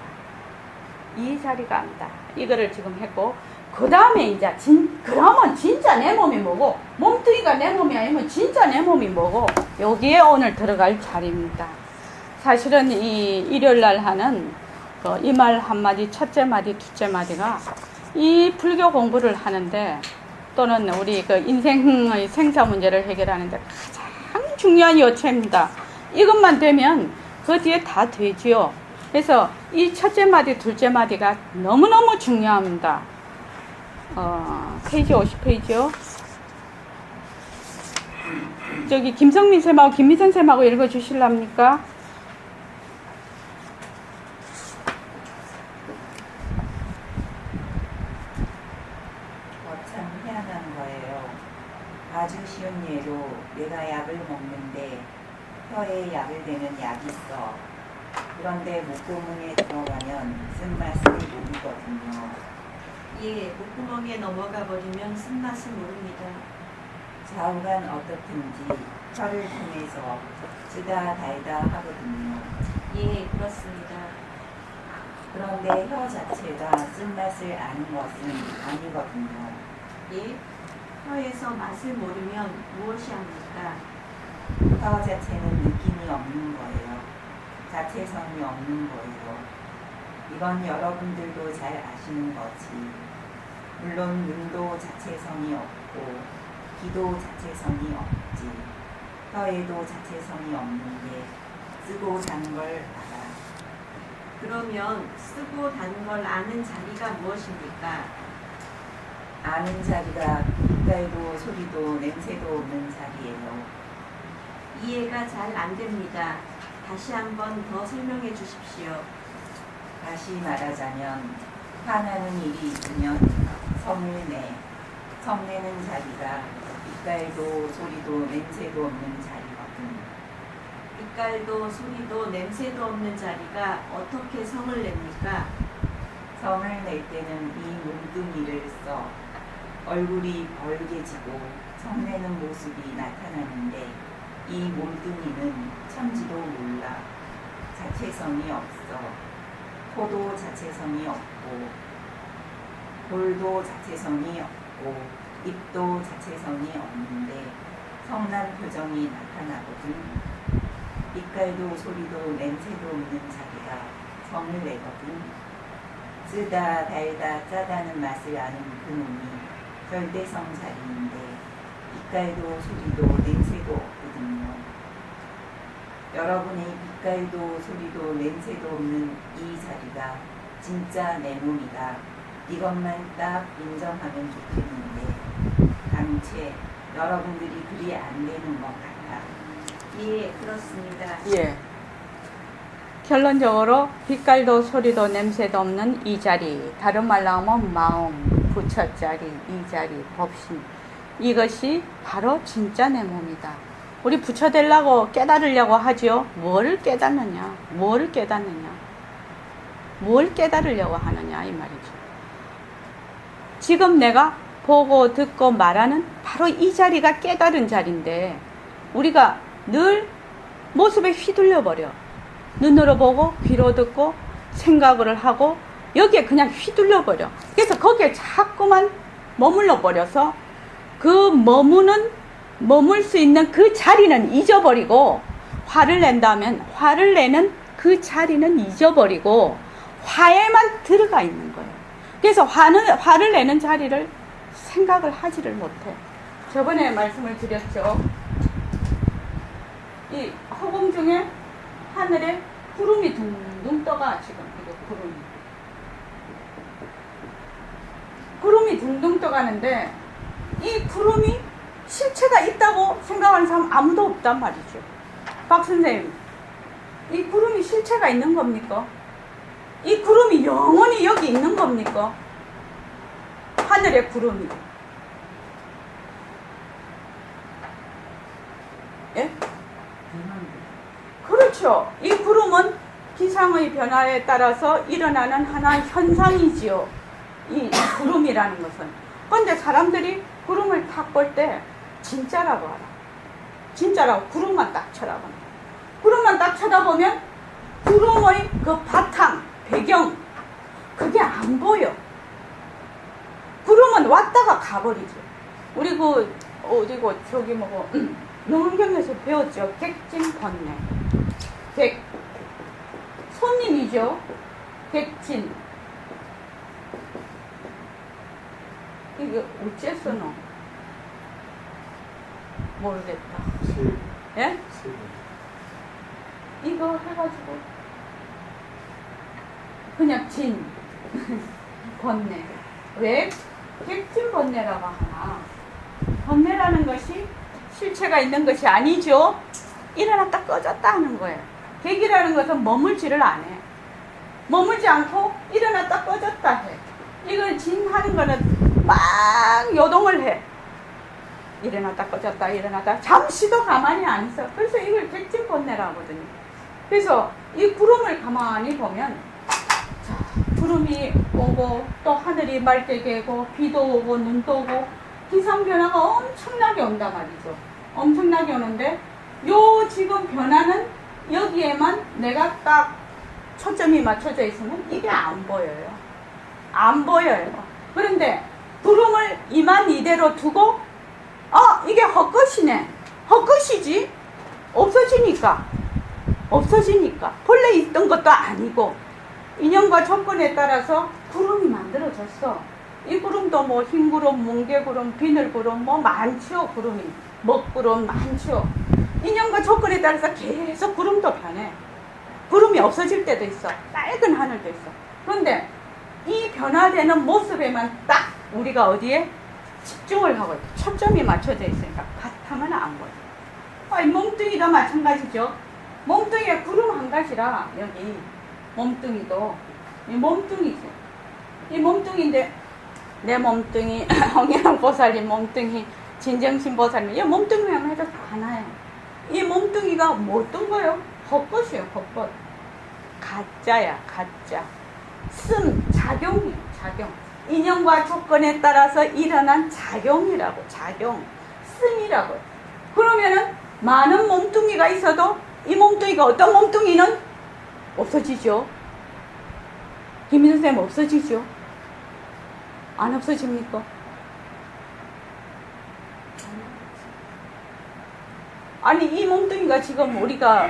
Speaker 1: 이 자리가 안다. 이거를 지금 했고, 그 다음에 이제 그러면 진짜 내 몸이 뭐고, 몸뚱이가 내 몸이 아니면 진짜 내 몸이 뭐고, 여기에 오늘 들어갈 자리입니다. 사실은 이 일요일날 하는 이 말 한마디, 첫째 마디, 둘째 마디가 이 불교 공부를 하는데, 또는 우리 그 인생의 생사 문제를 해결하는데 가장 중요한 요체입니다. 이것만 되면 그 뒤에 다 되지요. 그래서 이 첫째 마디, 둘째 마디가 너무너무 중요합니다. 페이지 50페이지요. 저기 김성민 쌤하고 김미선 쌤하고 읽어주실랍니까?
Speaker 2: 참 희한한 거예요. 아주 쉬운 예로 내가 약을 먹는데 혀에 약을 대는 약이 있어. 그런데 목구멍에 들어가면 쓴맛을 모르거든요.
Speaker 3: 예, 목구멍에 넘어가 버리면 쓴맛을 모릅니다.
Speaker 2: 좌우간 어떻든지 혀를 통해서 쓰다 달다 하거든요.
Speaker 3: 예, 그렇습니다.
Speaker 2: 그런데 혀 자체가 쓴맛을 아는 것은 아니거든요.
Speaker 3: 예, 혀에서 맛을 모르면 무엇이 합니까?
Speaker 2: 혀 자체는 느낌이 없는 거예요. 자체성이 없는 거예요. 이건 여러분들도 잘 아시는 거지. 물론 눈도 자체성이 없고 귀도 자체성이 없지. 혀에도 자체성이 없는데 쓰고 단 걸 알아.
Speaker 3: 그러면 쓰고 단 걸 아는 자리가 무엇입니까?
Speaker 2: 아는 자리가 빛깔도 소리도 냄새도 없는 자리예요.
Speaker 3: 이해가 잘 안 됩니다. 다시 한번 더 설명해 주십시오.
Speaker 2: 다시 말하자면 화나는 일이 있으면 성을 내. 성내는 자리가 빛깔도 소리도 냄새도 없는 자리거든.
Speaker 3: 빛깔도 소리도 냄새도 없는 자리가 어떻게 성을 냅니까?
Speaker 2: 성을 낼 때는 이 몸뚱이를 써. 얼굴이 벌개지고 성내는 모습이 나타나는데 이 몸뚱이는 천지도 몰라. 자체성이 없어. 코도 자체성이 없고 볼도 자체성이 없고 입도 자체성이 없는데 성난 표정이 나타나거든. 빛깔도 소리도 냄새도 없는 자리가 성을 내거든. 쓰다 달다 짜다는 맛을 아는 그놈이 절대성살인인데 빛깔도 소리도 냄새도 없거든요. 여러분의 빛깔도 소리도 냄새도 없는 이 자리가 진짜 내 몸이다. 이것만 딱 인정하면 좋겠는데 당최 여러분들이 그리 안 되는 것 같아.
Speaker 3: 예, 그렇습니다.
Speaker 1: 예. 결론적으로 빛깔도 소리도 냄새도 없는 이 자리, 다른 말로 하면 마음, 부처자리, 이 자리, 법신, 이것이 바로 진짜 내 몸이다. 우리 부처 되려고 깨달으려고 하죠. 뭘 깨닫느냐, 뭘 깨닫느냐, 뭘 깨달으려고 하느냐 이 말이죠. 지금 내가 보고 듣고 말하는 바로 이 자리가 깨달은 자리인데 우리가 늘 모습에 휘둘려 버려. 눈으로 보고 귀로 듣고 생각을 하고 여기에 그냥 휘둘려 버려. 그래서 거기에 자꾸만 머물러 버려서 그 머물 수 있는 그 자리는 잊어버리고 화를 낸다면 화를 내는 그 자리는 잊어버리고 화에만 들어가 있는 거예요. 그래서 화를 내는 자리를 생각을 하지를 못해. 저번에 말씀을 드렸죠. 이 허공 중에 하늘에 구름이 둥둥 떠가. 지금 이거 구름이 둥둥 떠가는데 이 구름이 실체가 있다고 생각하는 사람 아무도 없단 말이죠. 박 선생님, 이 구름이 실체가 있는 겁니까? 이 구름이 영원히 여기 있는 겁니까? 하늘의 구름이. 예? 그렇죠. 이 구름은 기상의 변화에 따라서 일어나는 하나의 현상이지요. 이 구름이라는 것은. 그런데 사람들이 구름을 탁 볼 때 진짜라고 알아. 진짜라고 구름만 딱 쳐다본다. 구름만 딱 쳐다보면 구름의 그 바탕, 배경 그게 안 보여. 구름은 왔다가 가버리죠. 우리 그 어디고 저기 뭐고 명언경에서 배웠죠. 객진번뇌. 객 손님이죠. 객진. 이게 어째서 너? 모르겠다. 예? 이거 해가지고 그냥 진 번뇌. 왜 객진 번뇌라고 하나? 번뇌라는 것이 실체가 있는 것이 아니죠. 일어났다 꺼졌다 하는 거예요. 객이라는 것은 머물지를 안 해. 머물지 않고 일어났다 꺼졌다 해. 이걸 진하는 거는 막 요동을 해. 일어났다 꺼졌다 일어났다 잠시도 가만히 안 있어. 그래서 이걸 객진번뇌라고 하거든요. 그래서 이 구름을 가만히 보면 자, 구름이 오고 또 하늘이 맑게 개고 비도 오고 눈도 오고 기상변화가 엄청나게 온단 말이죠. 엄청나게 오는데 요 지금 변화는 여기에만 내가 딱 초점이 맞춰져 있으면 이게 안 보여요. 안 보여요. 그런데 구름을 이만 이대로 두고 이게 헛것이네. 헛것이지. 없어지니까. 본래 있던 것도 아니고 인연과 조건에 따라서 구름이 만들어졌어. 이 구름도 뭐 흰구름, 뭉게구름, 비늘구름 뭐 많죠. 구름이 먹구름 많죠. 인연과 조건에 따라서 계속 구름도 변해. 구름이 없어질 때도 있어. 빨간 하늘도 있어. 그런데 이 변화되는 모습에만 딱 우리가 어디에 집중을 하고 있고 초점이 맞춰져 있으니까 바탕은 안 보여. 이 몸뚱이도 마찬가지죠. 몸뚱이에 구름 한 가지라. 여기 몸뚱이도 이 몸뚱이죠. 이 몸뚱이인데 내 몸뚱이, 홍해랑 보살님 몸뚱이, 진정신 보살님 이 몸뚱이만 해도 다 하나예요. 이 몸뚱이가 뭐 어떤 거예요? 헛것이에요. 헛것. 가짜야. 가짜. 작용이에요. 작용. 인연과 조건에 따라서 일어난 작용이라고. 작용. 씀이라고. 그러면은 많은 몸뚱이가 있어도 이 몸뚱이가 어떤 몸뚱이는 없어지죠. 김민수 선생님 없어지죠. 안 없어집니까? 아니 이 몸뚱이가 지금 우리가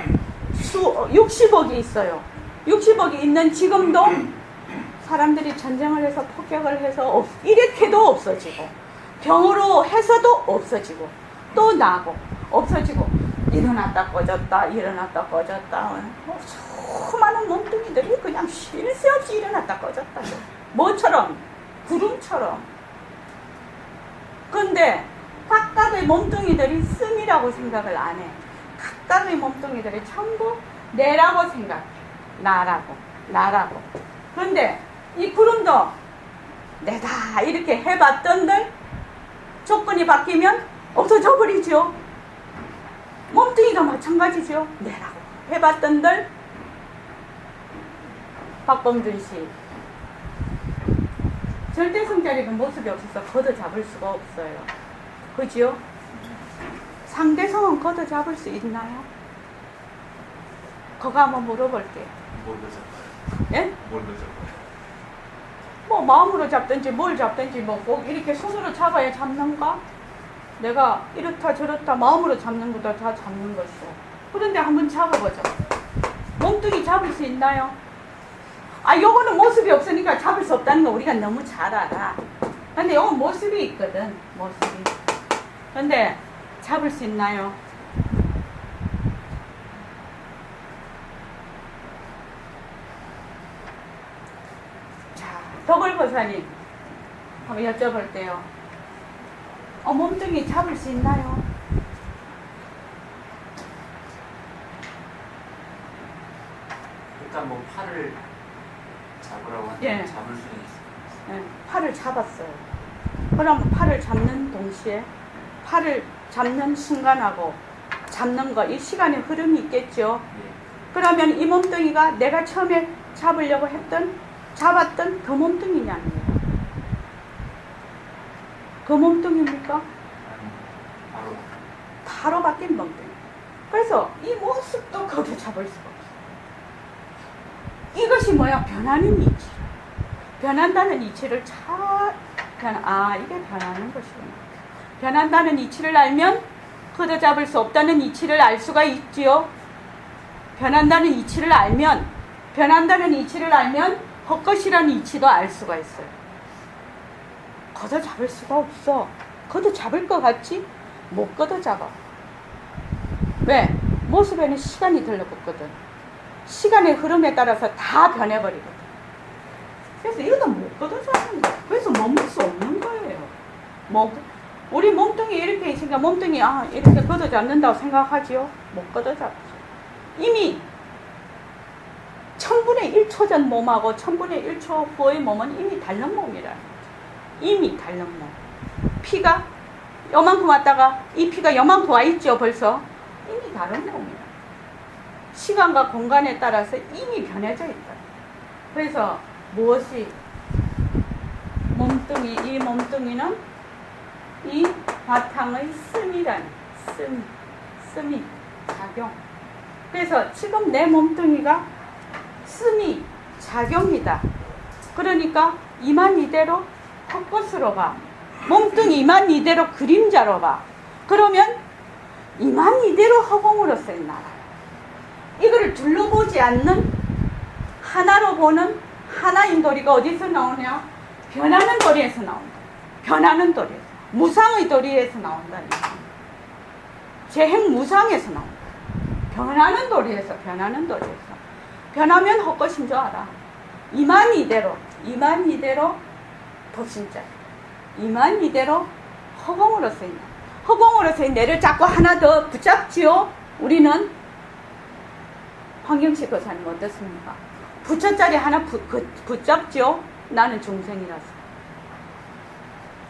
Speaker 1: 60억이 있어요. 60억이 있는 지금도 사람들이 전쟁을 해서 폭격을 해서 이렇게도 없어지고 병으로 해서도 없어지고 또 나고 없어지고 일어났다 꺼졌다 일어났다 꺼졌다 수많은 몸뚱이들이 그냥 쉴 새 없이 일어났다 꺼졌다 뭐처럼 구름처럼. 근데 각각의 몸뚱이들이 씀이라고 생각을 안 해. 각각의 몸뚱이들이 전부 내라고 생각해. 나라고. 그런데 이 구름도 내다 이렇게 해봤던들 조건이 바뀌면 없어져 버리죠. 몸뚱이도 마찬가지죠. 내라고 해봤던들. 박범준 씨. 절대성자리는 모습이 없어서 걷어잡을 수가 없어요. 그죠? 상대성은 걷어잡을 수 있나요? 그거 한번 물어볼게요.
Speaker 4: 뭘로 잡아요?
Speaker 1: 예?
Speaker 4: 뭘로 잡아요?
Speaker 1: 뭐 마음으로 잡든지 뭘 잡든지 뭐 꼭 이렇게 손으로 잡아야 잡는가? 내가 이렇다 저렇다 마음으로 잡는 것도 다 잡는 것이고. 그런데 한번 잡아보자. 몸뚱이 잡을 수 있나요? 아, 요거는 모습이 없으니까 잡을 수 없다는 거 우리가 너무 잘 알아. 근데 요건 모습이 있거든. 모습이. 근데 잡을 수 있나요? 자, 덕을보사님 한번 여쭤볼게요. 몸뚱이 잡을 수 있나요?
Speaker 4: 일단 뭐 팔을 잡으라고 하면
Speaker 1: 예.
Speaker 4: 잡을 수는 있어요.
Speaker 1: 네, 팔을 잡았어요. 그럼 팔을 잡는 동시에 팔을 잡는 순간하고 잡는 거 이 시간의 흐름이 있겠죠.
Speaker 4: 예.
Speaker 1: 그러면 이 몸뚱이가 내가 처음에 잡으려고 잡았던 그 몸뚱이냐는 거예요. 그 몸뚱이입니까?
Speaker 4: 아니, 바로
Speaker 1: 바로 바뀐 몸뚱이. 그래서 이 모습도 거기에 잡을 수가 없어요. 이것이 뭐야? 변하는 이치. 변한다는 이치를 이게 변하는 것이구나. 변한다는 이치를 알면 걷어잡을 수 없다는 이치를 알 수가 있지요. 변한다는 이치를 알면 헛것이라는 이치도 알 수가 있어요. 걷어잡을 수가 없어. 걷어잡을 것 같지? 못 걷어잡아. 왜? 모습에는 시간이 들러붙거든. 시간의 흐름에 따라서 다 변해버리거든. 그래서 이것도 못 걷어잡는 거야. 그래서 멈출 수 없는 거예요. 우리 몸뚱이 이렇게 있으니까 몸뚱이 이렇게 걷어잡는다고 생각하지요? 못 걷어잡죠. 이미 1000분의 1초 전 몸하고 1000분의 1초 후의 몸은 이미 다른 몸이라는 거죠. 이미 다른 몸. 피가 요만큼 왔다가 이 피가 요만큼 와 있죠, 벌써. 이미 다른 몸이야. 시간과 공간에 따라서 이미 변해져 있다. 그래서 무엇이 이 몸뚱이는 이 바탕의 씀이 작용. 그래서 지금 내 몸뚱이가 씀이 작용이다. 그러니까 이만 이대로 헛것으로 봐. 몸뚱이 이만 이대로 그림자로 봐. 그러면 이만 이대로 허공으로서의 나라. 이거를 둘러보지 않는 하나로 보는 하나인 도리가 어디서 나오냐? 변하는 도리에서 나온다. 변하는 도리에서. 무상의 도리에서 나온다니까. 재행무상에서 나온다. 변하는 도리에서. 변하면 헛것인 줄 알아. 이만 이대로 도신자. 이만 이대로 허공으로서의 나. 허공으로서의 내를 자꾸 하나 더 붙잡지요. 우리는 황경식 거사님 어떻습니까? 부처자리 하나 붙잡지요. 나는 중생이라서.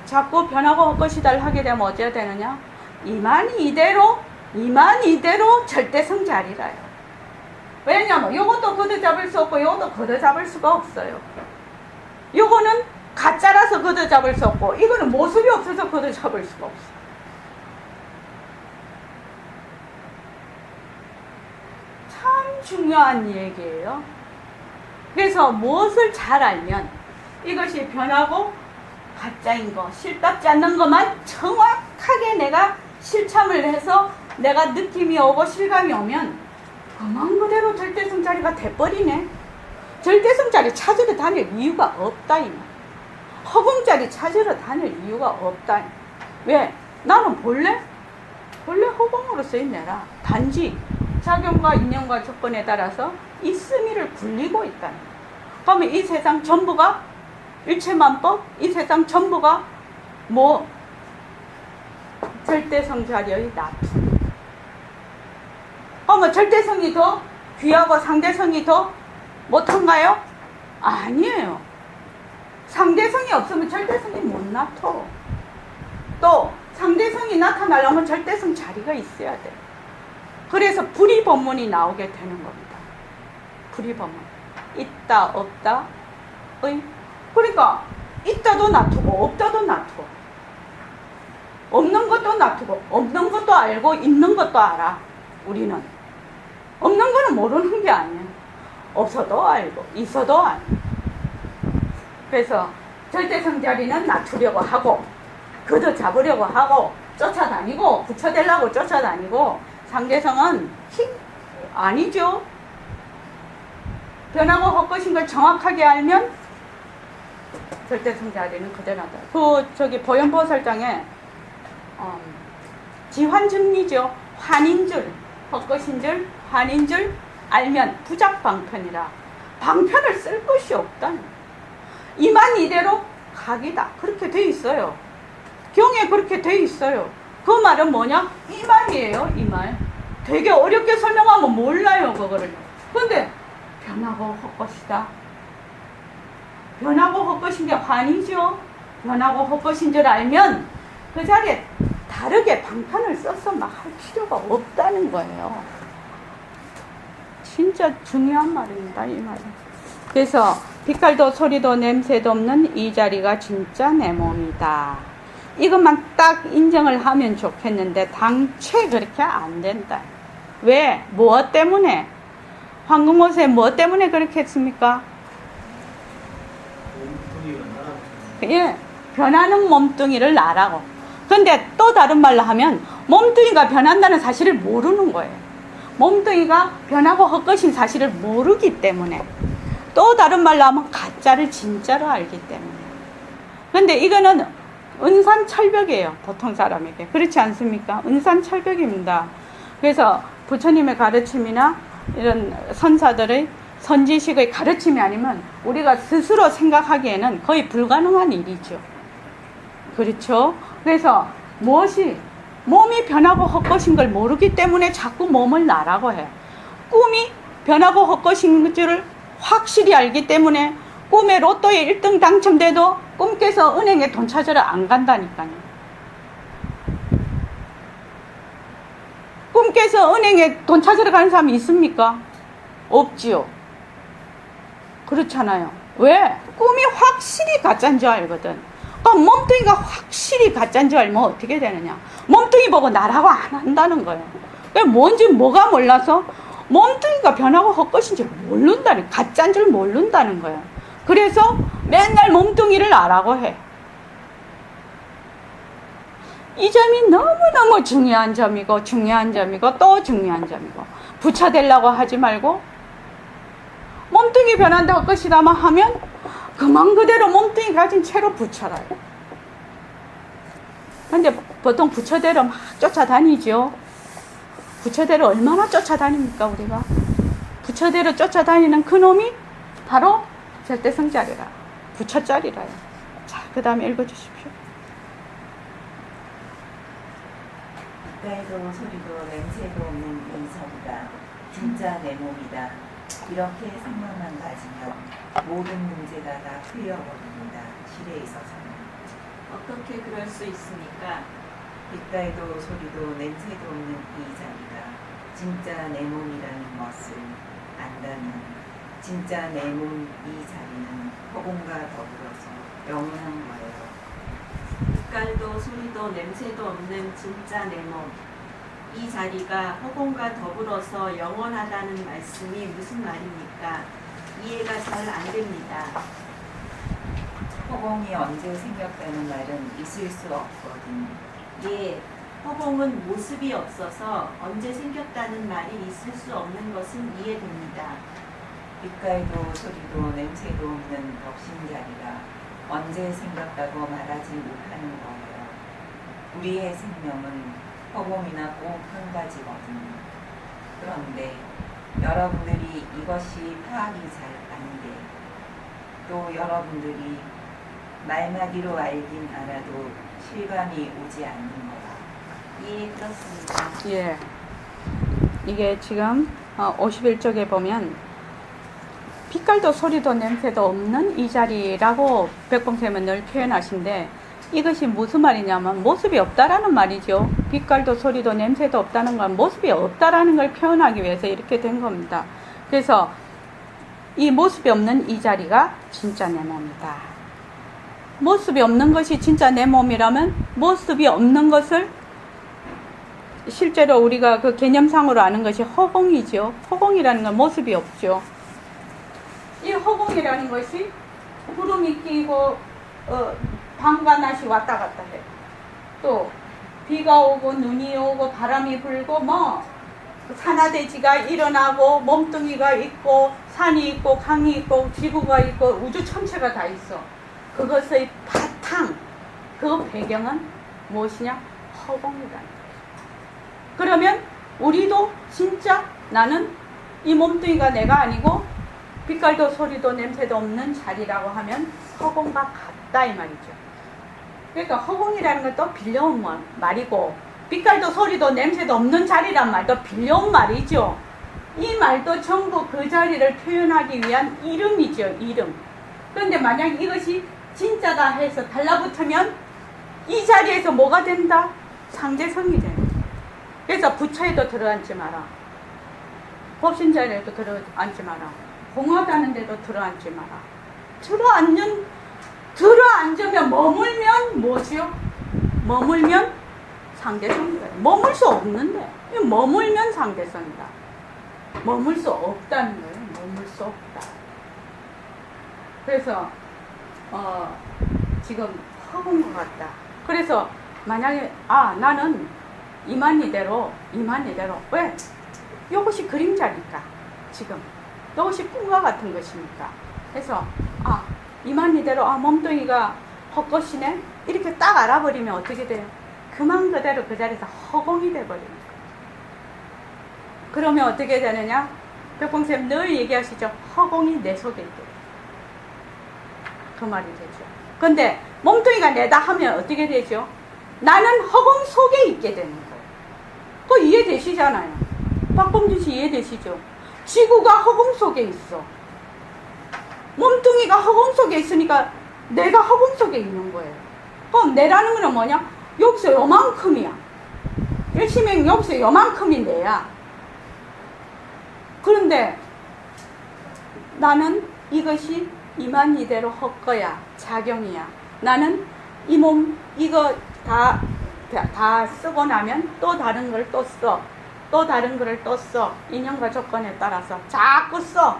Speaker 1: 자꾸 변하고 헛것이다를 하게 되면 어찌해야 되느냐? 이만 이대로 절대성자리라요. 왜냐면 요것도 걷어잡을 수 없고 요것도 걷어잡을 수가 없어요. 요거는 가짜라서 걷어잡을 수 없고 이거는 모습이 없어서 걷어잡을 수가 없어. 참 중요한 얘기예요. 그래서 무엇을 잘 알면 이것이 변하고 가짜인 거, 실답지 않는 것만 정확하게 내가 실참을 해서 내가 느낌이 오고 실감이 오면 그만 그대로 절대성자리가 돼버리네. 절대성 자리 찾으러 다닐 이유가 없다 이 말. 허공 자리 찾으러 다닐 이유가 없다. 왜? 나는 본래 허공으로 쓰임내라. 단지 작용과 인연과 조건에 따라서 있음이를 굴리고 있다는 거야. 그러면 이 세상 전부가 일체만법, 이 세상 전부가 뭐 절대성 자리의 나투. 그러면 절대성이 더 귀하고 상대성이 더 못한가요? 아니에요. 상대성이 없으면 절대성이 못 나타. 또 상대성이 나타나려면 절대성 자리가 있어야 돼. 그래서 불이법문이 나오게 되는 겁니다. 불이법문. 있다 없다 의. 그러니까 있다도 놔두고 없다도 놔두고 없는 것도 놔두고 없는 것도 알고 있는 것도 알아. 우리는 없는 거는 모르는 게 아니야. 없어도 알고 있어도 알고. 그래서 절대성 자리는 낮추려고 하고 걷어 잡으려고 하고 쫓아다니고 붙여대려고 쫓아다니고, 상대성은 아니죠. 변하고 헛것인 걸 정확하게 알면 절대성 자리는 그대로다. 저기 보현보살장에 지환증리죠. 환인 줄, 헛것인 줄, 환인 줄 알면 부작방편이라. 방편을 쓸 것이 없다는 거예요. 이만 이대로 각이다. 그렇게 돼 있어요. 경에 그렇게 돼 있어요. 그 말은 뭐냐? 이 말이에요. 이 말. 되게 어렵게 설명하면 몰라요. 그거를. 근데 변하고 헛것이다. 변하고 헛것인 게 환이죠. 변하고 헛것인 줄 알면 그 자리에 다르게 방편을 써서 막 할 필요가 없다는 거예요. 진짜 중요한 말입니다. 이 말은. 그래서 빛깔도 소리도 냄새도 없는 이 자리가 진짜 내 몸이다. 이것만 딱 인정을 하면 좋겠는데 당최 그렇게 안 된다. 왜? 무엇 때문에? 황금옷에 무엇 때문에 그렇게 했습니까? 예, 변하는 몸뚱이를 나라고. 근데 또 다른 말로 하면 몸뚱이가 변한다는 사실을 모르는 거예요. 몸뚱이가 변하고 헛것인 사실을 모르기 때문에. 또 다른 말로 하면 가짜를 진짜로 알기 때문에. 근데 이거는 은산철벽이에요. 보통 사람에게. 그렇지 않습니까? 은산철벽입니다. 그래서 부처님의 가르침이나 이런 선사들의 선지식의 가르침이 아니면 우리가 스스로 생각하기에는 거의 불가능한 일이죠. 그렇죠? 그래서 몸이 변하고 헛것인 걸 모르기 때문에 자꾸 몸을 나라고 해. 꿈이 변하고 헛것인 줄을 확실히 알기 때문에 꿈에 로또에 1등 당첨돼도 꿈께서 은행에 돈 찾으러 안 간다니까요. 꿈께서 은행에 돈 찾으러 가는 사람이 있습니까? 없지요. 그렇잖아요. 왜? 꿈이 확실히 가짜인 줄 알거든. 그럼 몸뚱이가 확실히 가짜인 줄 알면 어떻게 되느냐? 몸뚱이 보고 나라고 안 한다는 거예요. 뭔지 뭐가 몰라서 몸뚱이가 변하고 헛것인 줄 모른다는, 가짜인 줄 모른다는 거예요. 그래서 맨날 몸뚱이를 나라고 해. 이 점이 너무너무 중요한 점이고 또 중요한 점이고, 부처되려고 하지 말고 몸뚱이 변한다 헛것이다만 하면 그만 그대로 몸뚱이 가진 채로 부처라요. 근데 보통 부처대로 막 쫓아다니죠. 부처대로 얼마나 쫓아다닙니까 우리가? 부처대로 쫓아다니는 그놈이 바로 절대성자리라, 부처자리라요. 자, 그 다음에 읽어주십시오.
Speaker 2: 빛깔도 소리도 냄새도 없는 이 자리가 진짜 내 몸이다. 이렇게 생각만 가지면 모든 문제가 다 풀려버립니다. 실에 있어서는.
Speaker 3: 어떻게 그럴 수 있습니까?
Speaker 2: 빛깔도 소리도 냄새도 없는 이 자리가 진짜 내 몸이라는 것을 안다면 진짜 내 몸 이 자리는 허공과 더불어서 영원한 거예요.
Speaker 3: 빛깔도 소리도 냄새도 없는 진짜 내 몸. 이 자리가 허공과 더불어서 영원하다는 말씀이 무슨 말입니까? 이해가 잘 안 됩니다.
Speaker 2: 허공이 언제 생겼다는 말은 있을 수 없거든.
Speaker 3: 예, 허공은 모습이 없어서 언제 생겼다는 말이 있을 수 없는 것은 이해됩니다.
Speaker 2: 빛깔도 소리도 냄새도 없는 덕심자리가 언제 생겼다고 말하지 못하는 거예요. 우리의 생명은 허공이나 꼭 한 가지거든요. 그런데 여러분들이 이것이 파악이 잘 안 돼. 또 여러분들이 말마디로 알긴 알아도 실감이 오지 않는 거라. 예, 그렇습니다.
Speaker 1: 예. 이게 지금 51쪽에 보면 빛깔도 소리도 냄새도 없는 이 자리라고 백봉쌤은 늘 표현하신데 이것이 무슨 말이냐면 모습이 없다라는 말이죠. 빛깔도 소리도 냄새도 없다는 건 모습이 없다라는 걸 표현하기 위해서 이렇게 된 겁니다. 그래서 이 모습이 없는 이 자리가 진짜 내 몸이다. 모습이 없는 것이 진짜 내 몸이라면 모습이 없는 것을 실제로 우리가 그 개념상으로 아는 것이 허공이죠. 허공이라는 건 모습이 없죠. 이 허공이라는 것이 구름이 끼고 밤과 낮이 왔다 갔다 해. 또 비가 오고 눈이 오고 바람이 불고 산화대지가 일어나고 몸뚱이가 있고 산이 있고 강이 있고 지구가 있고 우주 천체가 다 있어. 그것의 바탕, 그 배경은 무엇이냐? 허공이라는 거예요. 그러면 우리도 진짜 나는 이 몸뚱이가 내가 아니고 빛깔도 소리도 냄새도 없는 자리라고 하면 허공과 같다 이 말이죠. 그러니까 허공이라는 것도 빌려온 말이고 빛깔도 소리도 냄새도 없는 자리란 말도 빌려온 말이죠. 이 말도 전부 그 자리를 표현하기 위한 이름이죠. 이름. 그런데 만약 이것이 진짜다 해서 달라붙으면 이 자리에서 뭐가 된다? 상대성이 된다. 그래서 부처에도 들어앉지 마라. 법신자리에도 들어앉지 마라. 공하다는 데도 들어앉지 마라. 들어앉으면 머물면 뭐지요? 머물면 상대성이다. 머물 수 없는데 머물면 상대성이다. 머물 수 없다는 거예요. 머물 수 없다. 그래서 지금 허공 것 같다. 그래서 만약에 나는 이만희대로 왜? 이것이 그림자니까 지금 이것이 꿈과 같은 것이니까 그래서 이만희대로 몸뚱이가 헛것이네 이렇게 딱 알아버리면 어떻게 돼요? 그만 그대로 그 자리에서 허공이 돼버리는 거예요. 그러면 어떻게 되느냐? 백봉쌤 늘 얘기하시죠. 허공이 내 속에 있대. 그 말이 되죠. 근데 몸뚱이가 내다 하면 어떻게 되죠? 나는 허공 속에 있게 되는 거예요. 그거 이해되시잖아요. 박범준 씨 이해되시죠? 지구가 허공 속에 있어. 몸뚱이가 허공 속에 있으니까 내가 허공 속에 있는 거예요. 그럼 내라는 거는 뭐냐? 여기서 요만큼이야. 일시명 여기서 요만큼이 내야. 그런데 나는 이것이 이만희대로 헛거야. 작용이야. 나는 이 몸 이거 다 쓰고 나면 또 다른 걸 또 써. 또 다른 거를 또 써. 인연과 조건에 따라서 자꾸 써.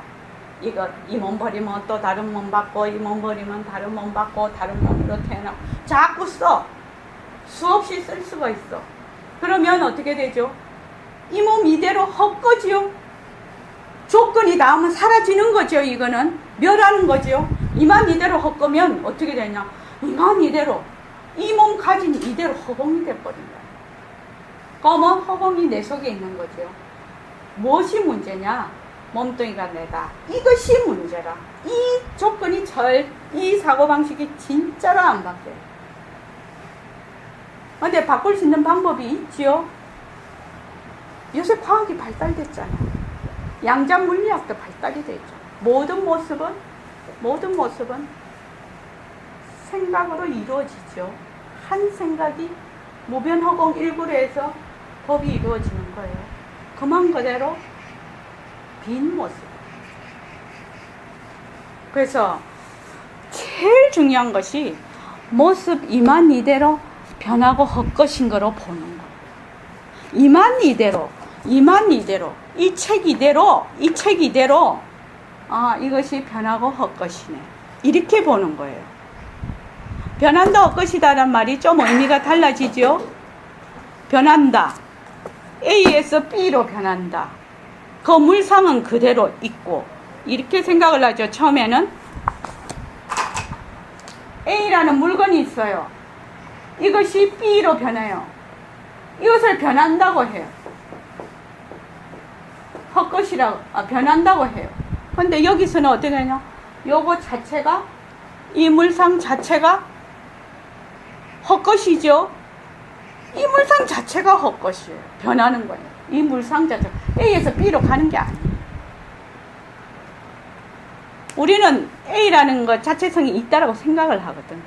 Speaker 1: 이 몸 버리면 또 다른 몸 받고, 이 몸 버리면 다른 몸 받고, 다른 몸으로 태어나고. 자꾸 써. 수없이 쓸 수가 있어. 그러면 어떻게 되죠? 이 몸 이대로 헛거지요. 조건이 닿으면 사라지는 거죠. 이거는 멸하는 거죠. 이만 이대로 헛거면 어떻게 되냐? 이만 이대로 이 몸 가진 이대로 허공이 돼버린 거야. 그러면 허공이 내 속에 있는 거죠. 무엇이 문제냐? 몸뚱이가 내다. 이것이 문제라. 이 조건이 이 사고방식이 진짜로 안 바뀌어요. 근데 바꿀 수 있는 방법이 있지요. 요새 과학이 발달됐잖아요. 양자 물리학도 발달이 됐죠. 모든 모습은 생각으로 이루어지죠. 한 생각이 무변허공 1구로 해서 법이 이루어지는 거예요. 그만 그대로 빈 모습. 그래서 제일 중요한 것이 모습 이만 이대로 변하고 헛것인 거로 보는 거예요. 이만 이대로 이 책 이대로 이것이 변하고 헛것이네. 이렇게 보는 거예요. 변한다 헛것이다란 말이 좀 의미가 달라지죠. 변한다. A에서 B로 변한다. 그 물상은 그대로 있고 이렇게 생각을 하죠. 처음에는 A라는 물건이 있어요. 이것이 B로 변해요. 이것을 변한다고 해요. 헛것이라고, 변한다고 해요. 근데 여기서는 어떻게 되냐? 요거 자체가, 이 물상 자체가 헛것이죠. 이 물상 자체가 헛것이에요. 변하는 거예요. 이 물상 자체가 A에서 B로 가는 게 아니에요. 우리는 A라는 것 자체성이 있다라고 생각을 하거든.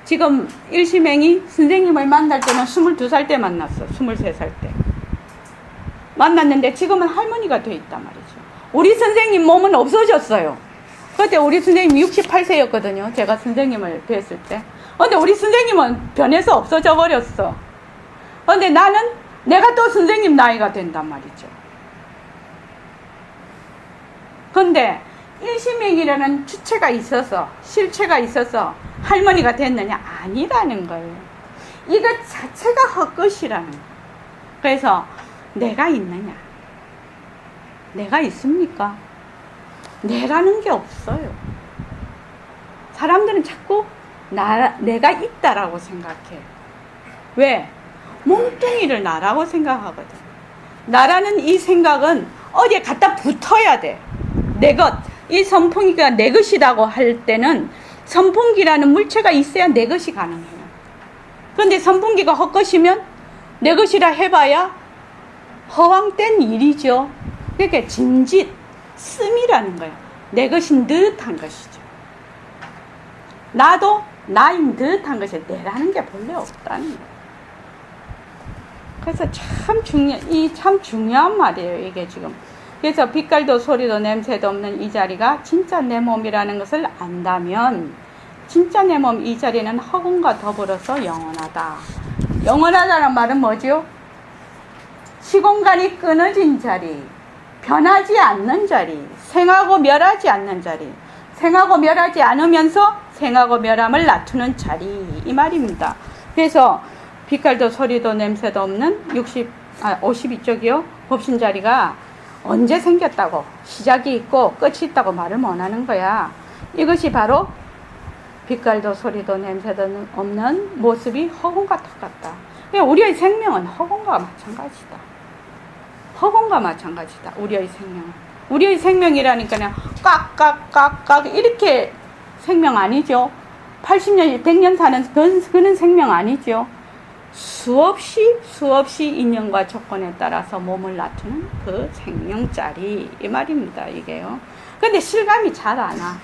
Speaker 1: 지금 일시맹이 선생님을 만날 때는 22살 때 만났어. 23살 때. 만났는데 지금은 할머니가 돼 있단 말이죠. 우리 선생님 몸은 없어졌어요. 그때 우리 선생님 68세였거든요. 제가 선생님을 뵀을 때. 근데 우리 선생님은 변해서 없어져 버렸어. 근데 나는 내가 또 선생님 나이가 된단 말이죠. 근데 일시맹이라는 주체가 있어서, 실체가 있어서 할머니가 됐느냐? 아니라는 거예요. 이것 자체가 헛것이라는 거예요. 그래서 내가 있느냐? 내가 있습니까? 내라는 게 없어요. 사람들은 자꾸 내가 있다라고 생각해요. 왜? 몸뚱이를 나라고 생각하거든. 나라는 이 생각은 어디에 갖다 붙어야 돼. 내 것. 이 선풍기가 내 것이라고 할 때는 선풍기라는 물체가 있어야 내 것이 가능해요. 그런데 선풍기가 헛것이면 내 것이라 해봐야 허황된 일이죠. 그러니까 짐짓, 씀이라는 거예요. 내 것인 듯한 것이죠. 나도 나인 듯한 것이 내라는 게 본래 없다는 거예요. 그래서 참 중요한 말이에요, 이게 지금. 그래서 빛깔도 소리도 냄새도 없는 이 자리가 진짜 내 몸이라는 것을 안다면, 진짜 내 몸 이 자리는 허공과 더불어서 영원하다. 영원하다는 말은 뭐죠? 시공간이 끊어진 자리, 변하지 않는 자리, 생하고 멸하지 않는 자리, 생하고 멸하지 않으면서 생하고 멸함을 낮추는 자리, 이 말입니다. 그래서 빛깔도 소리도 냄새도 없는 52쪽이요. 법신 자리가 언제 생겼다고, 시작이 있고 끝이 있다고 말을 못하는 거야. 이것이 바로 빛깔도 소리도 냄새도 없는 모습이 허공과 똑같다. 우리의 생명은 허공과 마찬가지다. 허공과 마찬가지다. 우리의 생명은. 우리의 생명이라니까 그냥 깍깍깍깍 이렇게 생명 아니죠. 80년, 100년 사는 그런 생명 아니죠. 수없이 인연과 조건에 따라서 몸을 낮추는 그 생명짜리, 이 말입니다, 이게요. 근데 실감이 잘 안 와.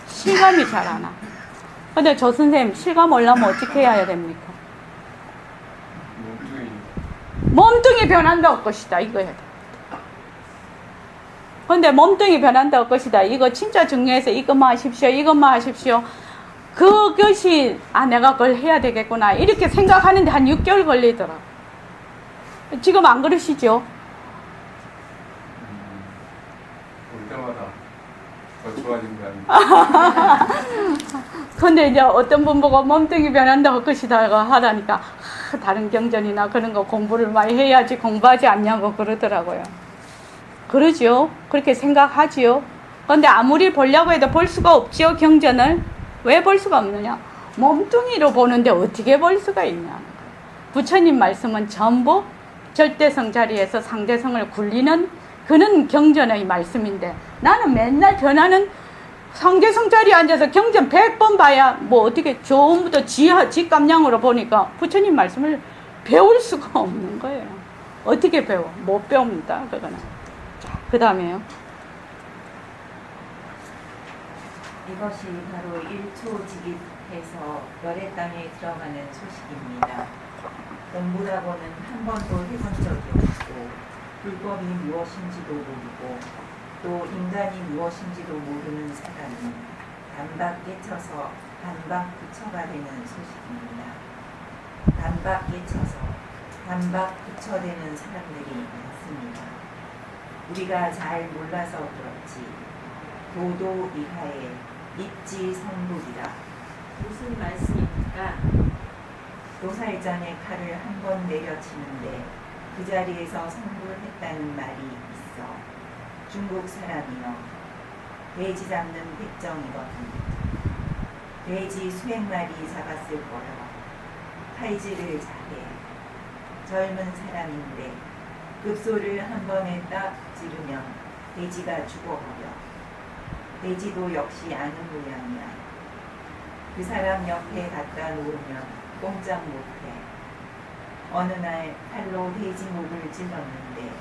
Speaker 1: 실감이 잘 안 와. 근데 저 선생님, 실감 오려면 어떻게 해야 됩니까? 몸뚱이 변한다고 것이다, 이거 해야 돼. 근데 몸뚱이 변한다고 것이다. 이거 진짜 중요해서 이것만 하십시오. 그것이, 내가 그걸 해야 되겠구나. 이렇게 생각하는데 한 6개월 걸리더라. 지금 안 그러시죠?
Speaker 4: 올 때마다 더 좋아진 거 아닙니까?
Speaker 1: 근데 이제 어떤 분 보고 몸뚱이 변한다고 것이다 하다니까, 다른 경전이나 그런 거 공부를 많이 해야지 공부하지 않냐고 그러더라고요. 그러죠. 그렇게 생각하지요. 근데 아무리 보려고 해도 볼 수가 없지요, 경전을. 왜 볼 수가 없느냐? 몸뚱이로 보는데 어떻게 볼 수가 있냐? 부처님 말씀은 전부 절대성 자리에서 상대성을 굴리는 그런 경전의 말씀인데, 나는 맨날 변하는 상대성 자리에 앉아서 경전 100번 봐야 뭐 어떻게 전부터 직감량으로 보니까 부처님 말씀을 배울 수가 없는 거예요. 어떻게 배워? 못 배웁니다, 그거는. 자, 그 다음에요.
Speaker 2: 이것이 바로 일초직입해서 열의 땅에 들어가는 소식입니다. 공부라고는 한 번도 해본 적이 없고, 불법이 무엇인지도 모르고, 또 인간이 무엇인지도 모르는 사람이 단박 깨쳐서 단박 부처가 되는 소식입니다. 단박 깨쳐서 단박 부처되는 사람들이 많습니다. 우리가 잘 몰라서 그렇지 도도 이하에 입지 성불이라.
Speaker 3: 무슨 말씀입니까?
Speaker 2: 도살장의 칼을 한 번 내려치는데 그 자리에서 성불했다는 말이 있어 중국 사람이여 돼지 잡는 백정이거든. 돼지 수백 마리 잡았을 거여. 칼질을 잘해. 젊은 사람인데 급소를 한 번에 딱 찌르면 돼지가 죽어버려. 돼지도 역시 아는 모양이야. 그 사람 옆에 갖다 놓으면 꼼짝 못해. 어느 날 칼로 돼지 목을 찔렀는데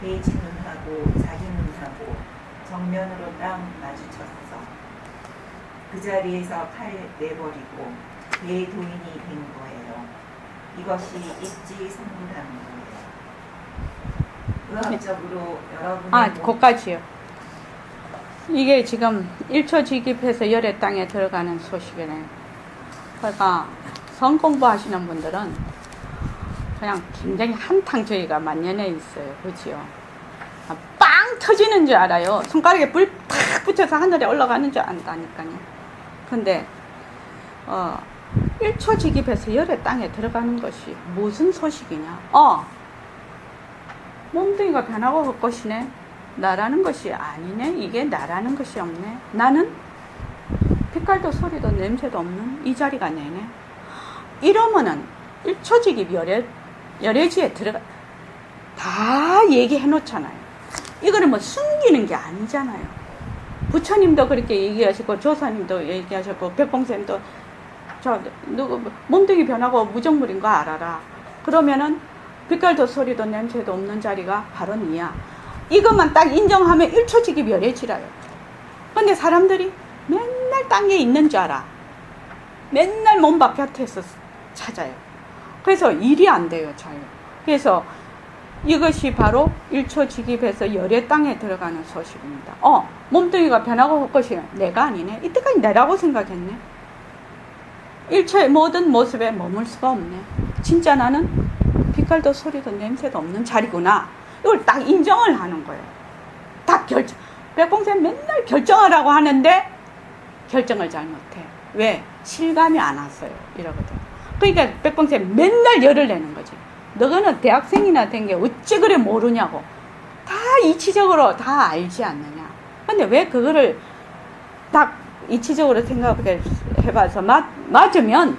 Speaker 2: 돼지 눈하고 자기 눈하고 정면으로 딱 마주쳤어. 그 자리에서 칼 내버리고 대도인이 된 거예요. 이것이 입지성불한 거예요. 의학적으로 여러분의
Speaker 1: 거기까지요. 이게 지금 1초 직입해서 열의 땅에 들어가는 소식이네요. 그러니까 성 공부하시는 분들은 그냥 굉장히 한탕주의가 만연해 있어요. 그지요? 빵 터지는 줄 알아요. 손가락에 불 탁 붙여서 하늘에 올라가는 줄 안다니까요. 근데 1초 직입해서 열의 땅에 들어가는 것이 무슨 소식이냐? 몸뚱이가 변하고 헛것이네. 나라는 것이 아니네. 이게 나라는 것이 없네. 나는 빛깔도 소리도 냄새도 없는 이 자리가 내네. 이러면은 1초 직입 열애지에 들어가 다 얘기해 놓잖아요. 이거는 뭐 숨기는 게 아니잖아요. 부처님도 그렇게 얘기하시고 조사님도 얘기하셨고 백봉쌤도 누구 몸뚱이 변하고 무정물인 거 알아라. 그러면은 빛깔도 소리도 냄새도 없는 자리가 바로 니야. 이것만 딱 인정하면 1초 직입 열애지라요. 근데 사람들이 맨날 땅에 있는 줄 알아. 맨날 몸 바깥에서 찾아요. 그래서 일이 안 돼요, 잘. 그래서 이것이 바로 1초 직입해서 열의 땅에 들어가는 소식입니다. 몸뚱이가 변하고 헛것이 내가 아니네. 이때까지 내라고 생각했네. 일체의 모든 모습에 머물 수가 없네. 진짜 나는 빛깔도 소리도 냄새도 없는 자리구나. 이걸 딱 인정을 하는 거예요. 딱 결정. 백봉쌤 맨날 결정하라고 하는데 결정을 잘 못해. 왜? 실감이 안 왔어요. 이러거든. 그러니까 백봉쌤 맨날 열을 내는 거지. 너는 대학생이나 된 게 어찌 그래 모르냐고. 다 이치적으로 다 알지 않느냐. 근데 왜 그거를 딱 이치적으로 생각해봐서 맞으면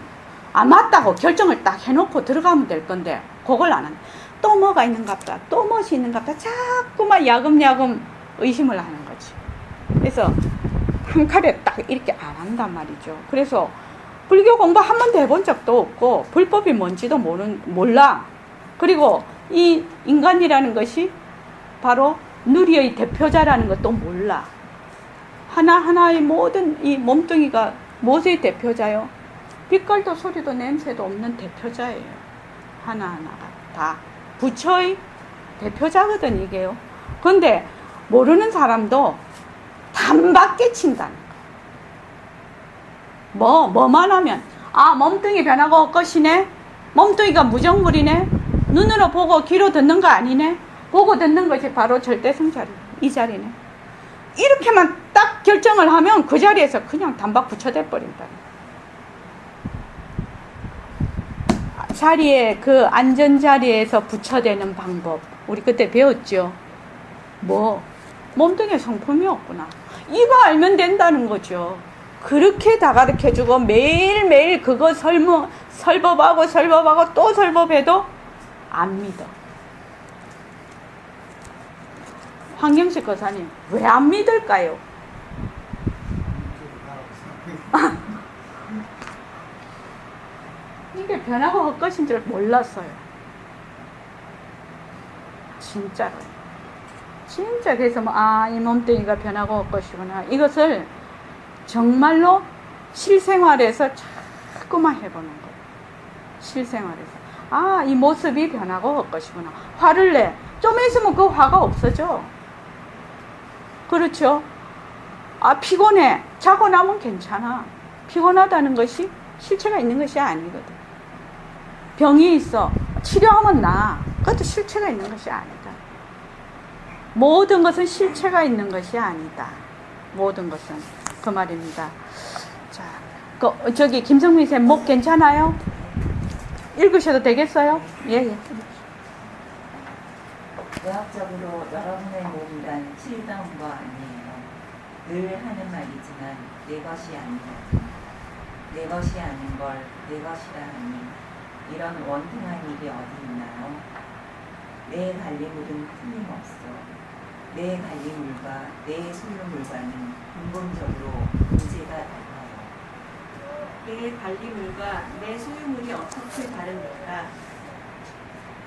Speaker 1: 맞다고 결정을 딱 해놓고 들어가면 될 건데 그걸 안 하네. 또 뭐가 있는갑다. 또 무엇이 있는갑다. 자꾸만 야금야금 의심을 하는 거지. 그래서 한 칼에 딱 이렇게 안 한단 말이죠. 그래서 불교 공부 한 번도 해본 적도 없고 불법이 뭔지도 몰라. 그리고 이 인간이라는 것이 바로 누리의 대표자라는 것도 몰라. 하나하나의 모든 이 몸뚱이가 무엇의 대표자요? 빛깔도 소리도 냄새도 없는 대표자예요. 하나하나가 다 부처의 대표자거든 이게요. 근데 모르는 사람도 단박에 친다는 거. 뭐만 하면 몸뚱이 변하고 헛것이네. 몸뚱이가 무정물이네. 눈으로 보고 귀로 듣는 거 아니네. 보고 듣는 것이 바로 절대성자리 이 자리네. 이렇게만 딱 결정을 하면 그 자리에서 그냥 단박 부처돼 버린다. 자리에 그 안전 자리에서 부처되는 방법 우리 그때 배웠죠. 몸뚱이에 성품이 없구나. 이거 알면 된다는 거죠. 그렇게 다 가르쳐주고 매일매일 그거 설법하고 또 설법해도 안 믿어. 황경식 거사님 왜 안 믿을까요? 이게 변하고 헛것인 줄 몰랐어요. 진짜로. 진짜 그래서 이 몸뚱이가 변하고 헛것이구나. 이것을 정말로 실생활에서 자꾸만 해보는 거예요. 실생활에서. 이 모습이 변하고 헛것이구나. 화를 내. 좀 있으면 그 화가 없어져. 그렇죠? 피곤해. 자고 나면 괜찮아. 피곤하다는 것이 실체가 있는 것이 아니거든. 병이 있어. 치료하면 나아. 그것도 실체가 있는 것이 아니다. 모든 것은 실체가 있는 것이 아니다. 모든 것은. 그 말입니다. 자, 저기 김성민 쌤 목 괜찮아요? 읽으셔도 되겠어요? 예.
Speaker 2: 의학적으로 여러분의 몸이란 실드한 거 아니에요. 늘 하는 말이지만 내 것이 아니다. 내 것이 아닌 걸 내 것이라 하니 이런 원통한 일이 어디 있나요? 내 관리물은 틀림없어. 내 관리물과 내 소유물과는 근본적으로 문제가 달라요.
Speaker 3: 내 관리물과 내 소유물이 어떻게 다릅니까?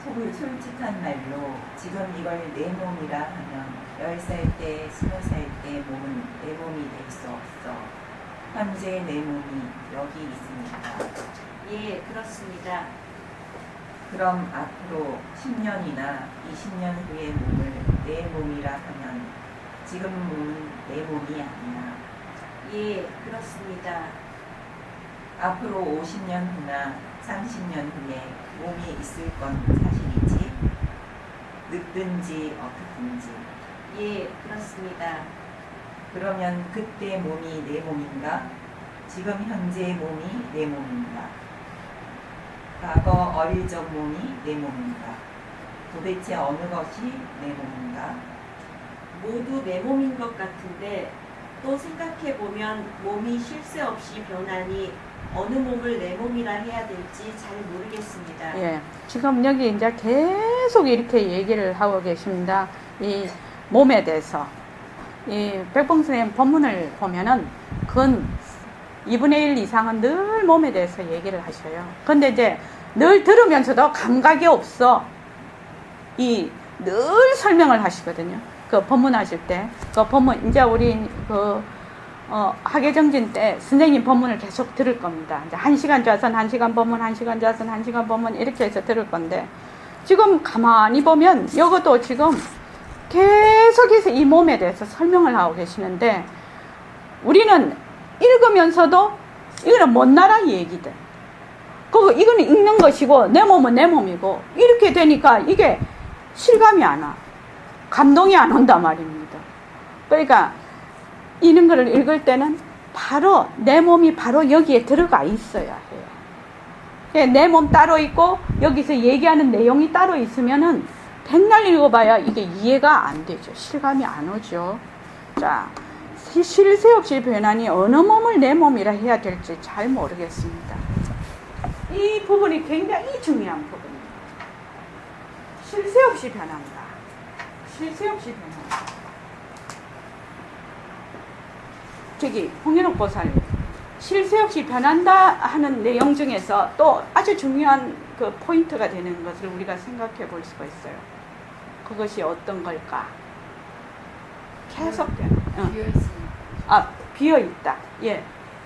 Speaker 2: 솔직한 말로 지금 이걸 내 몸이라 하면 10살 때, 20살 때 몸은 내 몸이 될 수 없어. 현재 내 몸이 여기 있으니까.
Speaker 3: 예, 그렇습니다.
Speaker 2: 그럼 앞으로 10년이나 20년 후의 몸을 내 몸이라 하면 지금 몸은 내 몸이 아니야.
Speaker 3: 예, 그렇습니다.
Speaker 2: 앞으로 50년 후나 30년 후에 몸이 있을 건 사실이지. 늙든지 어떻든지.
Speaker 3: 예, 그렇습니다.
Speaker 2: 그러면 그때 몸이 내 몸인가? 지금 현재의 몸이 내 몸인가? 과거 어릴 적 몸이 내 몸인가? 도대체 어느 것이 내 몸인가?
Speaker 3: 모두 내 몸인 것 같은데 또 생각해보면 몸이 쉴 새 없이 변하니 어느 몸을 내 몸이라 해야 될지 잘 모르겠습니다.
Speaker 1: 예, 지금 여기 이제 계속 이렇게 얘기를 하고 계십니다. 이 몸에 대해서. 이 백봉 선생님 본문을 보면은 그건 2분의 1 이상은 늘 몸에 대해서 얘기를 하셔요. 근데 이제 늘 들으면서도 감각이 없어. 늘 설명을 하시거든요. 그 본문 하실 때. 그 본문, 이제 우리 학예정진 때 선생님 본문을 계속 들을 겁니다. 이제 1시간 좌선, 1시간 본문, 1시간 좌선, 1시간 본문 이렇게 해서 들을 건데 지금 가만히 보면 이것도 지금 계속해서 이 몸에 대해서 설명을 하고 계시는데 우리는 읽으면서도 이거는 먼 나라 얘기들. 이거는 읽는 것이고 내 몸은 내 몸이고 이렇게 되니까 이게 실감이 안 와. 감동이 안 온단 말입니다. 그러니까 이런 거를 읽을 때는 바로 내 몸이 바로 여기에 들어가 있어야 해요. 내 몸 따로 있고 여기서 얘기하는 내용이 따로 있으면은 백날 읽어봐야 이게 이해가 안 되죠. 실감이 안 오죠. 자, 쉴 새 없이 변하니 어느 몸을 내 몸이라 해야 될지 잘 모르겠습니다. 이 부분이 굉장히 중요한 부분입니다. 쉴 새 없이 변한다. 쉴 새 없이 변한다. 저기 홍현옥 보살님, 쉴 새 없이 변한다 하는 내용 중에서 또 아주 중요한 그 포인트가 되는 것을 우리가 생각해 볼 수가 있어요. 그것이 어떤 걸까? 계속 비어있다. 예.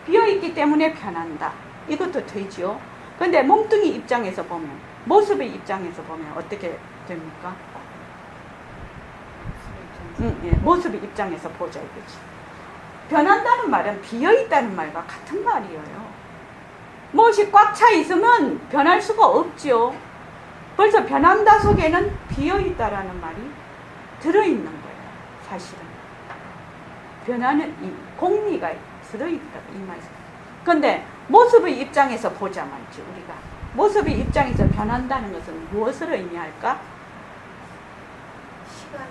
Speaker 1: 비어있기 때문에 변한다. 이것도 되죠. 근데 몸뚱이 입장에서 보면, 모습의 입장에서 보면 어떻게 됩니까? 예. 모습의 입장에서 보자 이거지. 변한다는 말은 비어있다는 말과 같은 말이에요. 무엇이 꽉 차 있으면 변할 수가 없죠. 벌써 변한다 속에는 비어있다라는 말이 들어있는 거예요. 사실은. 변하는 이 공리가 들어있다 이 말씀. 근데 모습의 입장에서 보자 말이죠. 우리가 모습의 입장에서 변한다는 것은 무엇을 의미할까?
Speaker 5: 시간이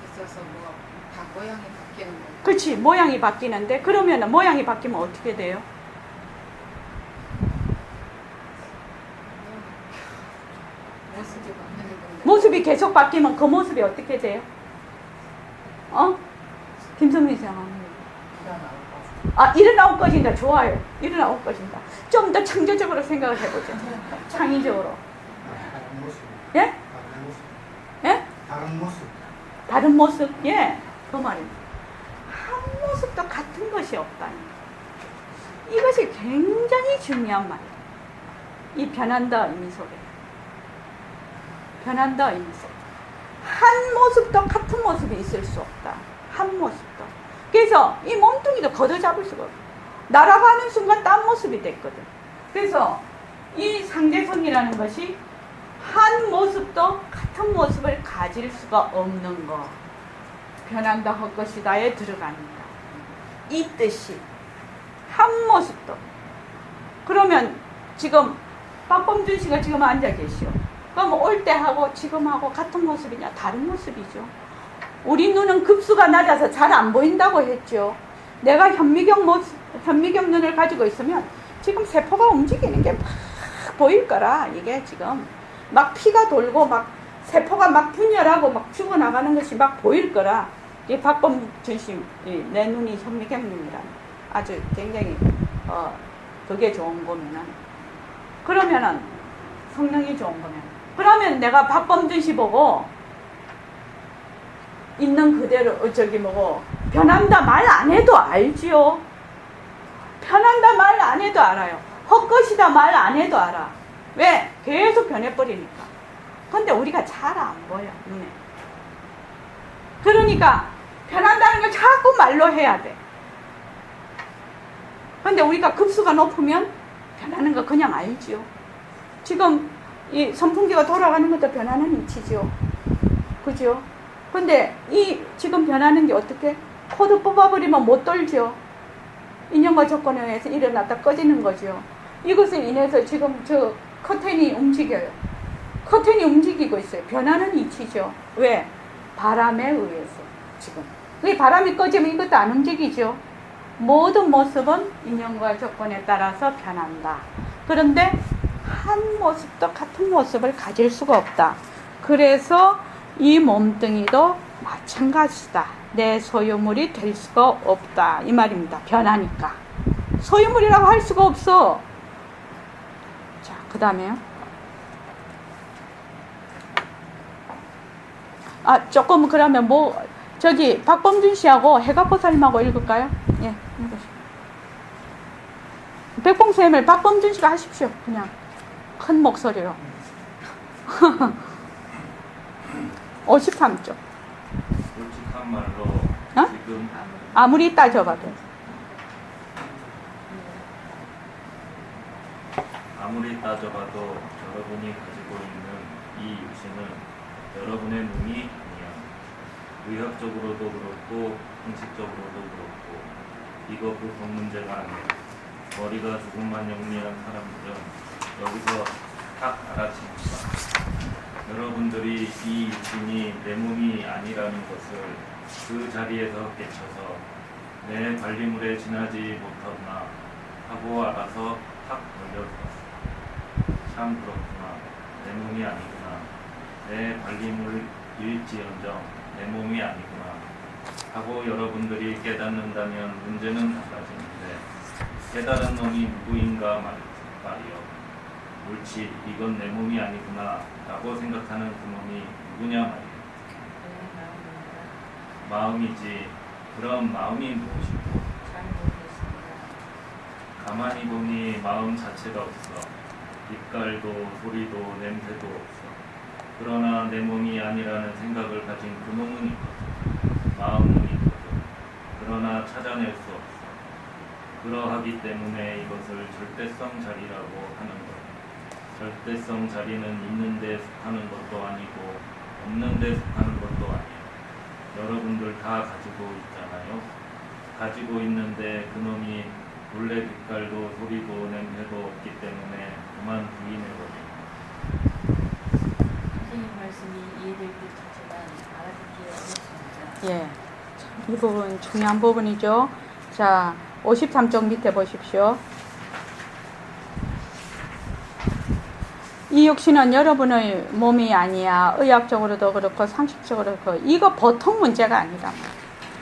Speaker 5: 있어서 모양이 바뀌는 거예요.
Speaker 1: 그렇지. 모양이 바뀌는데 그러면 모양이 바뀌면 어떻게 돼요?
Speaker 5: 모습이 바뀌는 건데.
Speaker 1: 모습이 계속 바뀌면 그 모습이 어떻게 돼요? 김성민 씨 일어나올 것인가? 좋아요. 일어나올 것인가? 좀 더 창조적으로 생각을 해보죠. 창의적으로.
Speaker 6: 다른 모습.
Speaker 1: 예?
Speaker 6: 다른 모습.
Speaker 1: 예?
Speaker 6: 다른 모습.
Speaker 1: 다른 모습? 예. 그 말입니다. 한 모습도 같은 것이 없다니. 이것이 굉장히 중요한 말이에요. 이 변한다 의미 속에. 변한다 의미 속에. 한 모습도 같은 모습이 있을 수 없다. 한 모습도. 그래서 이 몸뚱이도 걷어잡을 수가 없어. 날아가는 순간 딴 모습이 됐거든. 그래서 이 상대성이라는 것이 한 모습도 같은 모습을 가질 수가 없는 것. 변한다 할 것이다에 들어갑니다. 이 뜻이 한 모습도. 그러면 지금 박범준 씨가 지금 앉아 계시오. 그럼 올 때하고 지금하고 같은 모습이냐? 다른 모습이죠. 우리 눈은 급수가 낮아서 잘 안 보인다고 했죠. 내가 현미경 눈을 가지고 있으면 지금 세포가 움직이는 게 막 보일 거라. 이게 지금 막 피가 돌고 막 세포가 막 분열하고 막 죽어나가는 것이 막 보일 거라. 이 박범준 씨, 내 눈이 현미경 눈이란 아주 굉장히 그게 좋은 거면은, 그러면은 성능이 좋은 거면, 그러면 내가 박범준 씨 보고 있는 그대로 변한다 말 안 해도 알지요. 변한다 말 안 해도 알아요. 헛것이다 말 안 해도 알아. 왜? 계속 변해버리니까. 근데 우리가 잘 안 보여, 눈에. 그러니까 변한다는 걸 자꾸 말로 해야 돼. 근데 우리가 급수가 높으면 변하는 거 그냥 알지요. 지금 이 선풍기가 돌아가는 것도 변하는 이치지요. 그죠? 근데 이 지금 변하는 게 어떻게? 코드 뽑아버리면 못 돌죠. 인연과 조건에 의해서 일어났다 꺼지는 거죠. 이것을 인해서 지금 저 커튼이 움직여요. 커튼이 움직이고 있어요. 변하는 이치죠. 왜? 바람에 의해서 지금. 이 바람이 꺼지면 이것도 안 움직이죠. 모든 모습은 인연과 조건에 따라서 변한다. 그런데 한 모습도 같은 모습을 가질 수가 없다. 그래서 이 몸뚱이도 마찬가지다. 내 소유물이 될 수가 없다. 이 말입니다. 변하니까. 소유물이라고 할 수가 없어. 자, 그 다음에요. 조금 그러면 저기 박범준 씨하고 해가포사님하고 읽을까요? 예, 읽으시죠. 백봉쌤을 박범준 씨가 하십시오. 그냥 큰 목소리로. 53쪽.
Speaker 7: 솔직한 말로 지금
Speaker 1: 아무리 따져봐도.
Speaker 7: 여러분이 가지고 있는 이 육신은 여러분의 몸이 아니야. 의학적으로도 그렇고 형식적으로도 그렇고 이거 보통 문제가 아니야. 머리가 조금만 영리한 사람들은 여기서 딱 알아챕니다. 여러분들이 이 육신이 내 몸이 아니라는 것을 그 자리에서 깨쳐서 내 관리물에 지나지 못하구나 하고 알아서 탁 걸려들었어. 참 그렇구나. 내 몸이 아니구나. 내 관리물일지언정 내 몸이 아니구나 하고 여러분들이 깨닫는다면 문제는 달라지는데 깨달은 놈이 누구인가 말이요. 옳지, 이건 내 몸이 아니구나 라고 생각하는 그 놈이 누구냐 말이요. 마음이지. 그럼 마음이 무엇이고? 가만히 보니 마음 자체가 없어. 빛깔도 소리도 냄새도 없어. 그러나 내 몸이 아니라는 생각을 가진 그 놈은 있거든. 마음은 있거든. 그러나 찾아낼 수 없어. 그러하기 때문에 이것을 절대성 자리라고 하는 것. 절대성 자리는 있는 데 속하는 것도 아니고 없는 데 속하는 것도 아니에요. 여러분들 다 가지고 있잖아요. 가지고 있는데 그놈이 본래 빛깔도 소리도 냄새도 없기 때문에 그만 부인해버려요.
Speaker 3: 선생님 말씀이 이해될 듯 하지만 알아듣기 어렵습니다.
Speaker 1: 예. 이 부분 중요한 부분이죠. 자, 53쪽 밑에 보십시오. 이 육신은 여러분의 몸이 아니야. 의학적으로도 그렇고 상식적으로도 그렇고 이거 보통 문제가 아니다.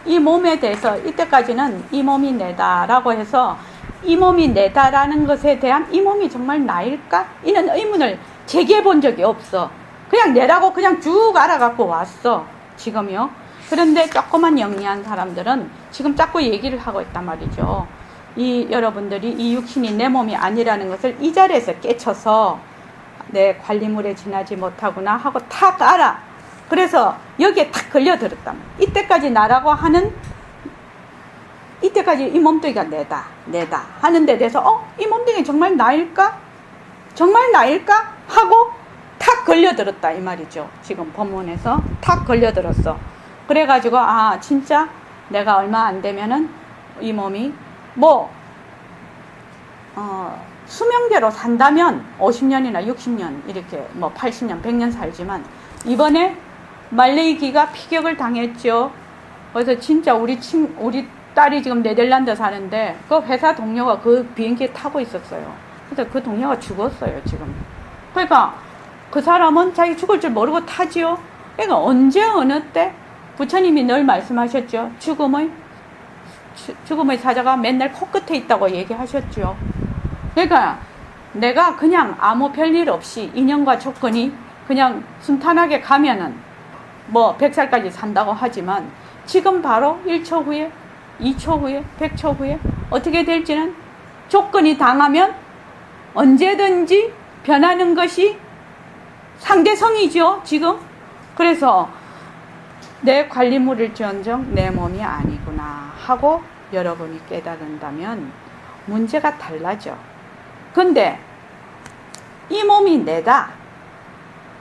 Speaker 1: 이 몸에 대해서 이때까지는 이 몸이 내다라고 해서 이 몸이 내다라는 것에 대한 이 몸이 정말 나일까? 이런 의문을 제기해 본 적이 없어. 그냥 내라고 그냥 쭉 알아갖고 왔어. 지금요. 그런데 조그만 영리한 사람들은 지금 자꾸 얘기를 하고 있단 말이죠. 여러분들이 이 육신이 내 몸이 아니라는 것을 이 자리에서 깨쳐서 내 관리물에 지나지 못하구나 하고 탁 알아. 그래서 여기에 탁 걸려들었단 말이야. 이때까지 나라고 하는, 이때까지 이 몸뚱이가 내다 하는 데 대해서 이 몸뚱이 정말 나일까? 정말 나일까? 하고 탁 걸려들었다 이 말이죠. 지금 본문에서 탁 걸려들었어. 그래가지고 진짜 내가 얼마 안 되면은 이 몸이 수명대로 산다면 50년이나 60년 이렇게 뭐 80년, 100년 살지만 이번에 말레이기가 피격을 당했죠. 그래서 진짜 우리 딸이 지금 네덜란드 사는데 그 회사 동료가 그 비행기에 타고 있었어요. 그래서 그 동료가 죽었어요, 지금. 그러니까 그 사람은 자기 죽을 줄 모르고 타지요. 그러니까 언제 어느 때 부처님이 늘 말씀하셨죠. 죽음의 사자가 맨날 코끝에 있다고 얘기하셨죠. 그러니까 내가 그냥 아무 별일 없이 인연과 조건이 그냥 순탄하게 가면은 뭐 100살까지 산다고 하지만 지금 바로 1초 후에 2초 후에 100초 후에 어떻게 될지는 조건이 당하면 언제든지 변하는 것이 상대성이죠, 지금. 그래서 내 관리물일지언정 내 몸이 아니구나 하고 여러분이 깨달은다면 문제가 달라져. 근데 이 몸이 내다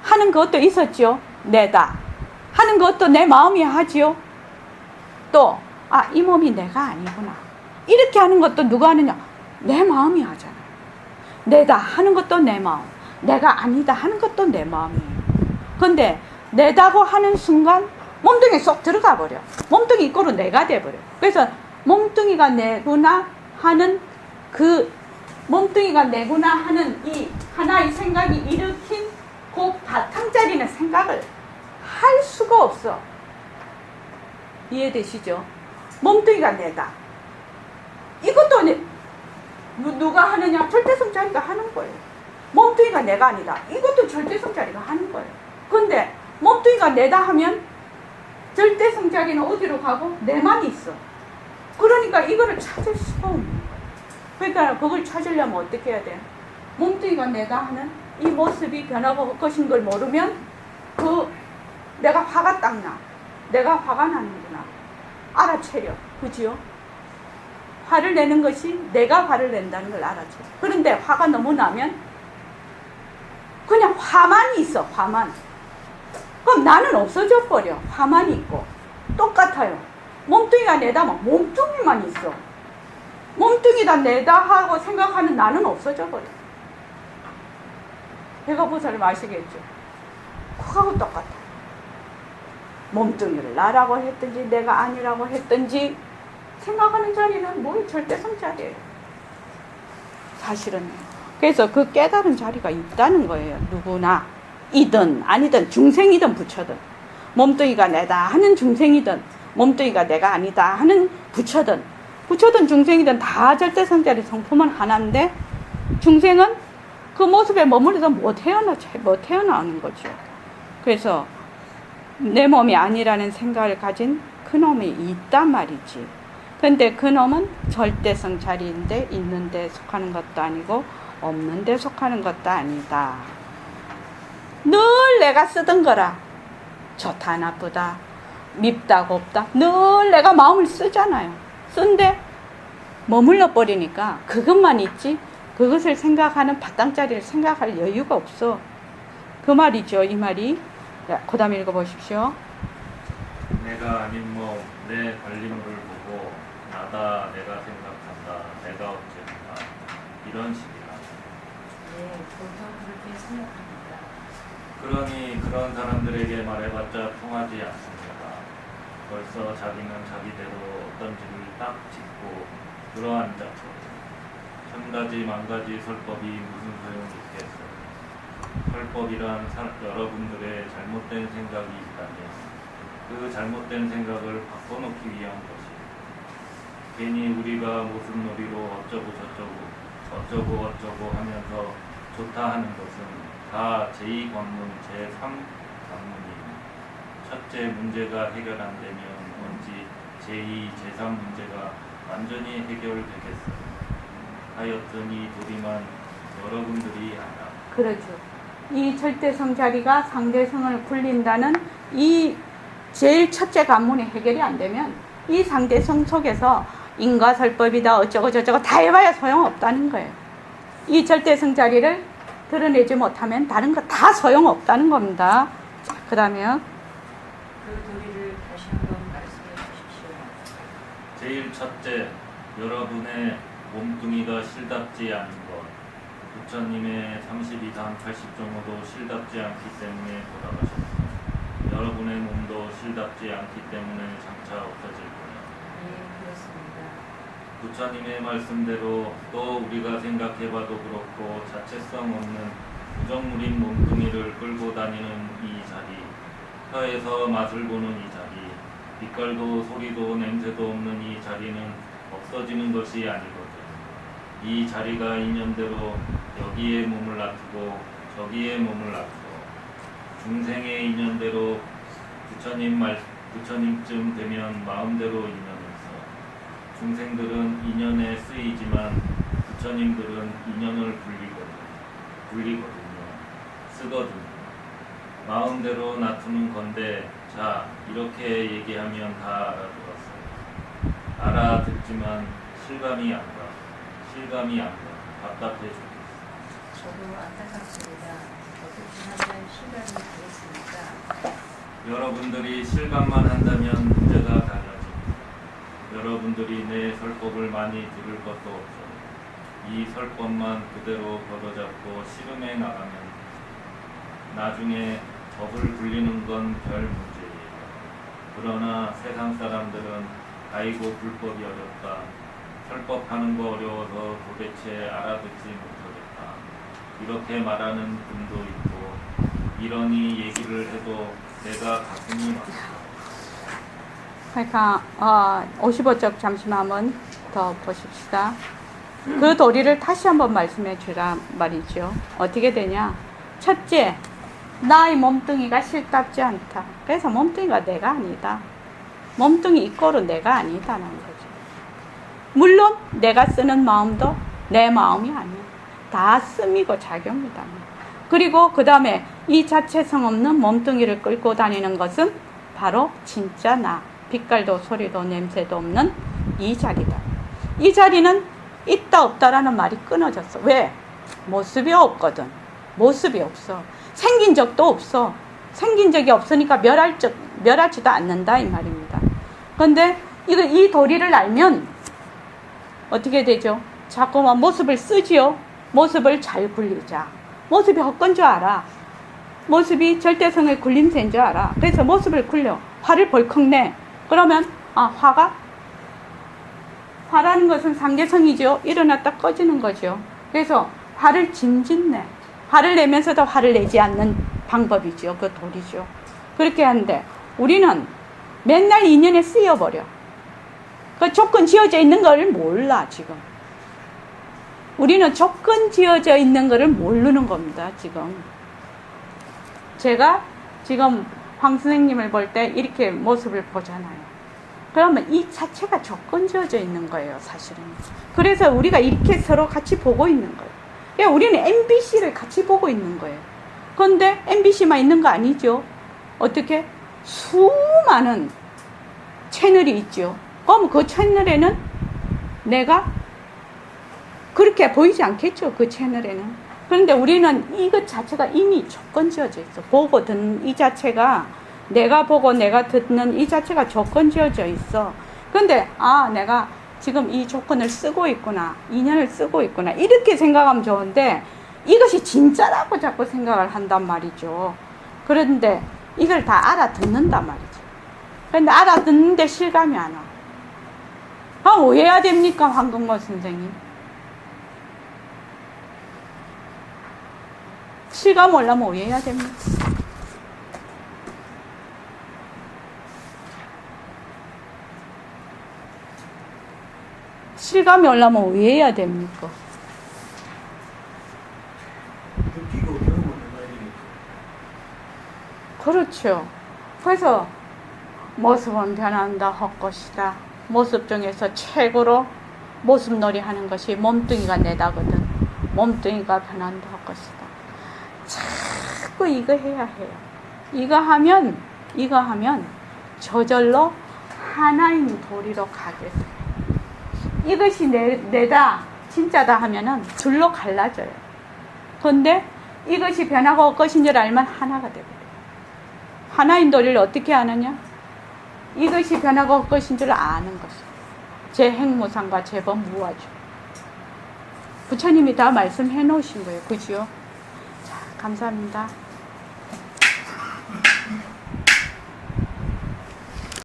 Speaker 1: 하는 것도 있었죠. 내다 하는 것도 내 마음이 하지요. 또 이 몸이 내가 아니구나 이렇게 하는 것도 누가 하느냐? 내 마음이 하잖아요. 내다 하는 것도 내 마음, 내가 아니다 하는 것도 내 마음이에요. 근데 내다고 하는 순간 몸뚱이에 쏙 들어가 버려. 몸뚱이 이꼴로 내가 돼버려. 그래서 몸뚱이가 내구나 하는 몸뚱이가 내구나 하는 이 하나의 생각이 일으킨 그 바탕짜리는 생각을 할 수가 없어. 이해되시죠? 몸뚱이가 내다. 이것도 누가 하느냐? 절대성자리가 하는 거예요. 몸뚱이가 내가 아니다. 이것도 절대성자리가 하는 거예요. 근데 몸뚱이가 내다 하면 절대성자리는 어디로 가고? 내만 있어. 그러니까 이거를 찾을 수가 없는 거예요. 그러니까 그걸 찾으려면 어떻게 해야 돼? 몸뚱이가 내다 하는 이 모습이 변화가 것인 걸 모르면 내가 화가 딱 나. 내가 화가 나는구나. 알아채려. 그지요? 화를 내는 것이 내가 화를 낸다는 걸 알아채려. 그런데 화가 너무 나면 그냥 화만 있어. 화만. 그럼 나는 없어져 버려. 화만 있고. 똑같아요. 몸뚱이가 내다면 몸뚱이만 있어. 몸뚱이다 내다 하고 생각하는 나는 없어져 버려. 배가보살을 마시겠죠. 그거하고 똑같아. 몸뚱이를 나라고 했든지 내가 아니라고 했든지 생각하는 자리는 뭐의 절대성 자리예요. 사실은. 그래서 그 깨달은 자리가 있다는 거예요. 누구나 이든 아니든 중생이든 부처든 몸뚱이가 내다 하는 중생이든 몸뚱이가 내가 아니다 하는 부처든 중생이든 다 절대성 자리 성품은 하나인데 중생은 그 모습에 머무르서 못 태어나는 거죠. 그래서 내 몸이 아니라는 생각을 가진 그 놈이 있단 말이지. 근데 그 놈은 절대성 자리인데 있는 데 속하는 것도 아니고 없는 데 속하는 것도 아니다. 늘 내가 쓰던 거라. 좋다 나쁘다 밉다 곱다 늘 내가 마음을 쓰잖아요. 쓴데 머물러 버리니까 그것만 있지 그것을 생각하는 바탕자리를 생각할 여유가 없어. 그 말이죠. 이 말이. 그 다음 읽어보십시오.
Speaker 7: 내가 아닌 몸, 내 관림물을 보고 나다 내가 생각한다 내가 어쨌다 이런 식이다.
Speaker 2: 네, 보통 그렇게 생각합니다.
Speaker 7: 그러니 그런 사람들에게 말해봤자 통하지 않습니다. 벌써 자기는 자기대로 어떤 집을 딱 짓고 들어앉았고 천 가지 만 가지 설법이 무슨 소용이 있겠어요. 설법이란 여러분들의 잘못된 생각이 있다면 그 잘못된 생각을 바꿔놓기 위한 것이에요. 괜히 우리가 무슨 놀이로 어쩌고 하면서 좋다 하는 것은 다 제2관문, 제3관문이에요. 첫째 문제가 해결 안 되면 언제 제2, 제3 문제가 완전히 해결되겠어요. 하여튼 이 도리만 여러분들이 알아.
Speaker 1: 그렇죠. 이 절대성 자리가 상대성을 굴린다는 이 제일 첫째 관문이 해결이 안 되면 이 상대성 속에서 인과설법이다 어쩌고 저쩌고 다 해봐야 소용없다는 거예요. 이 절대성 자리를 드러내지 못하면 다른 거 다 소용없다는 겁니다. 자, 그 다음에요.
Speaker 2: 그 도리를 다시 한번 말씀해 주십시오.
Speaker 7: 제일 첫째, 여러분의 몸뚱이가 실답지 않은 것. 부처님의 32단 80종호도 실답지 않기 때문에 돌아가셨습니다. 여러분의 몸도 실답지 않기 때문에 장차 없어질 거예요.
Speaker 3: 예, 그렇습니다.
Speaker 7: 부처님의 말씀대로 또 우리가 생각해봐도 그렇고 자체성 없는 부정물인 몸뚱이를 끌고 다니는 이 자리, 혀에서 맛을 보는 이 자리, 빛깔도 소리도 냄새도 없는 이 자리는 없어지는 것이 아니거든. 이 자리가 인연대로 여기에 몸을 놔두고 저기에 몸을 놔두고 중생의 인연대로 부처님쯤 되면 마음대로 인연을 써. 중생들은 인연에 쓰이지만 부처님들은 인연을 굴리거든요. 쓰거든요. 마음대로 놔두는 건데, 자, 이렇게 얘기하면 다 알아들었어요. 알아듣지만 실감이 안 가. 답답해 죽겠어.
Speaker 3: 저도 안타깝습니다. 어떻게 하면 실감이 되겠습니까?
Speaker 7: 여러분들이 실감만 한다면 문제가 달라집니다. 여러분들이 내 설법을 많이 들을 것도 없어요. 이 설법만 그대로 걷어잡고 씨름해 나가면 나중에 법을 굴리는 건 별 문제예요. 그러나 세상 사람들은 아이고 불법이 어렵다. 설법하는 거 어려워서 도대체 알아듣지 못하겠다. 이렇게 말하는 분도 있고 이러니 얘기를 해도 내가 가슴이 막혀.
Speaker 1: 그러니까 55쪽 잠시만 한번 더 보십시다. 그 도리를 다시 한번 말씀해 주라 말이죠. 어떻게 되냐? 첫째, 나의 몸뚱이가 실답지 않다. 그래서 몸뚱이가 내가 아니다. 몸뚱이 이꼬로 내가 아니다라는 거죠. 물론 내가 쓰는 마음도 내 마음이 아니야. 다 씀이고 작용이다. 그리고 그 다음에 이 자체성 없는 몸뚱이를 끌고 다니는 것은 바로 진짜 나. 빛깔도 소리도 냄새도 없는 이 자리다. 이 자리는 있다 없다라는 말이 끊어졌어. 왜? 모습이 없거든. 모습이 없어. 생긴 적도 없어. 생긴 적이 없으니까 멸하지도 않는다 이 말입니다. 그런데 이 도리를 알면 어떻게 되죠? 자꾸만 모습을 쓰지요. 모습을 잘 굴리자. 모습이 헛건 줄 알아. 모습이 절대성의 굴림새인 줄 알아. 그래서 모습을 굴려. 화를 벌컥 내. 그러면 화라는 것은 상계성이죠. 일어났다 꺼지는 거죠. 그래서 화를 진진 내. 화를 내면서도 화를 내지 않는 방법이죠. 그 도리죠. 그렇게 하는데 우리는 맨날 인연에 쓰여버려. 그 조건 지어져 있는 걸 몰라 지금. 우리는 조건 지어져 있는 것을 모르는 겁니다 지금. 제가 지금 황 선생님을 볼 때 이렇게 모습을 보잖아요. 그러면 이 자체가 조건 지어져 있는 거예요 사실은. 그래서 우리가 이렇게 서로 같이 보고 있는 거예요. 그러니까 우리는 MBC를 같이 보고 있는 거예요. 그런데 MBC만 있는 거 아니죠. 어떻게? 수많은 채널이 있죠. 그럼 그 채널에는 내가 그렇게 보이지 않겠죠. 그 채널에는. 그런데 우리는 이것 자체가 이미 조건 지어져 있어. 보고 듣는 이 자체가 내가 보고 내가 듣는 이 자체가 조건 지어져 있어. 그런데 내가 지금 이 조건을 쓰고 있구나. 인연을 쓰고 있구나. 이렇게 생각하면 좋은데 이것이 진짜라고 자꾸 생각을 한단 말이죠. 그런데 이걸 다 알아듣는단 말이죠. 그런데 알아듣는데 실감이 안 와. 그럼 왜 해야 됩니까? 황금모 선생님. 실감 올라면 왜 해야 됩니까? 실감이 올라면 왜 해야 됩니까?
Speaker 6: 느끼고 경험을 해봐야 되니까.
Speaker 1: 그렇죠. 그래서 모습은 변한다 헛것이다. 모습 중에서 최고로 모습놀이 하는 것이 몸뚱이가 내다거든. 몸뚱이가 변한다 헛것이다. 자꾸 이거 해야 해요. 이거 하면 저절로 하나인 도리로 가게 돼요. 이것이 내다 진짜다 하면은 둘로 갈라져요. 그런데 이것이 변하고 헛것인 줄 알면 하나가 되거든요. 하나인 도리를 어떻게 아느냐? 이것이 변하고 헛것인 줄 아는 것이에요. 제 행무상과 제법 무아죠. 부처님이 다 말씀해 놓으신 거예요. 그죠? 자, 감사합니다.